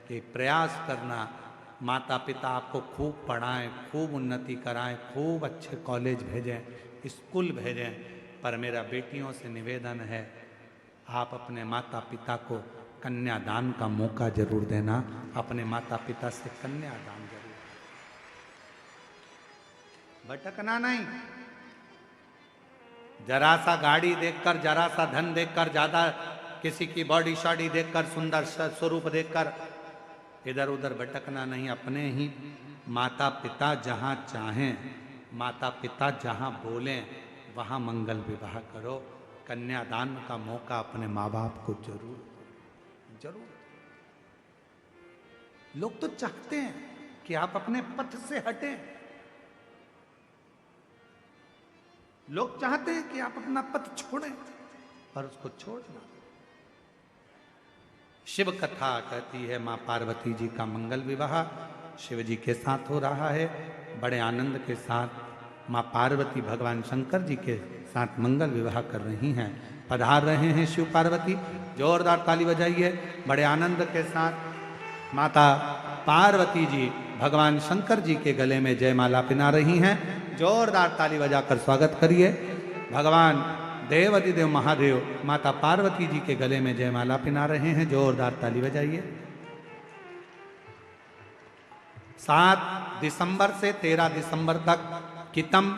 कि प्रयास करना, माता पिता आपको खूब पढ़ाएं, खूब उन्नति कराएं, खूब अच्छे कॉलेज भेजें, स्कूल भेजें, पर मेरा बेटियों से निवेदन है आप अपने माता पिता को कन्यादान का मौका जरूर देना। अपने माता पिता से कन्यादान जरूर, भटकना नहीं। जरा सा गाड़ी देखकर, जरा सा धन देखकर, ज्यादा किसी की बॉडी शॉडी देखकर, सुंदर स्वरूप देखकर इधर उधर भटकना नहीं। अपने ही माता पिता जहाँ चाहें, माता पिता जहाँ बोलें, वहाँ मंगल विवाह करो। कन्यादान का मौका अपने माँ बाप को जरूर जरूर। लोग तो चाहते हैं कि आप अपने पथ से हटें, लोग चाहते हैं कि आप अपना पथ छोड़ें, पर उसको छोड़ना। शिव कथा कहती है मां पार्वती जी का मंगल विवाह शिव जी के साथ हो रहा है। बड़े आनंद के साथ मां पार्वती भगवान शंकर जी के साथ मंगल विवाह कर रही हैं, पधार रहे हैं शिव पार्वती। जोरदार ताली बजाइए। बड़े आनंद के साथ माता पार्वती जी भगवान शंकर जी के गले में जयमाला पिना रही हैं। जोरदार ताली बजाकर स्वागत करिए। भगवान देव अधिदेव महादेव माता पार्वती जी के गले में जयमाला पहना रहे हैं। जोरदार ताली बजाइए। 7 दिसंबर से 13 दिसंबर तक कितम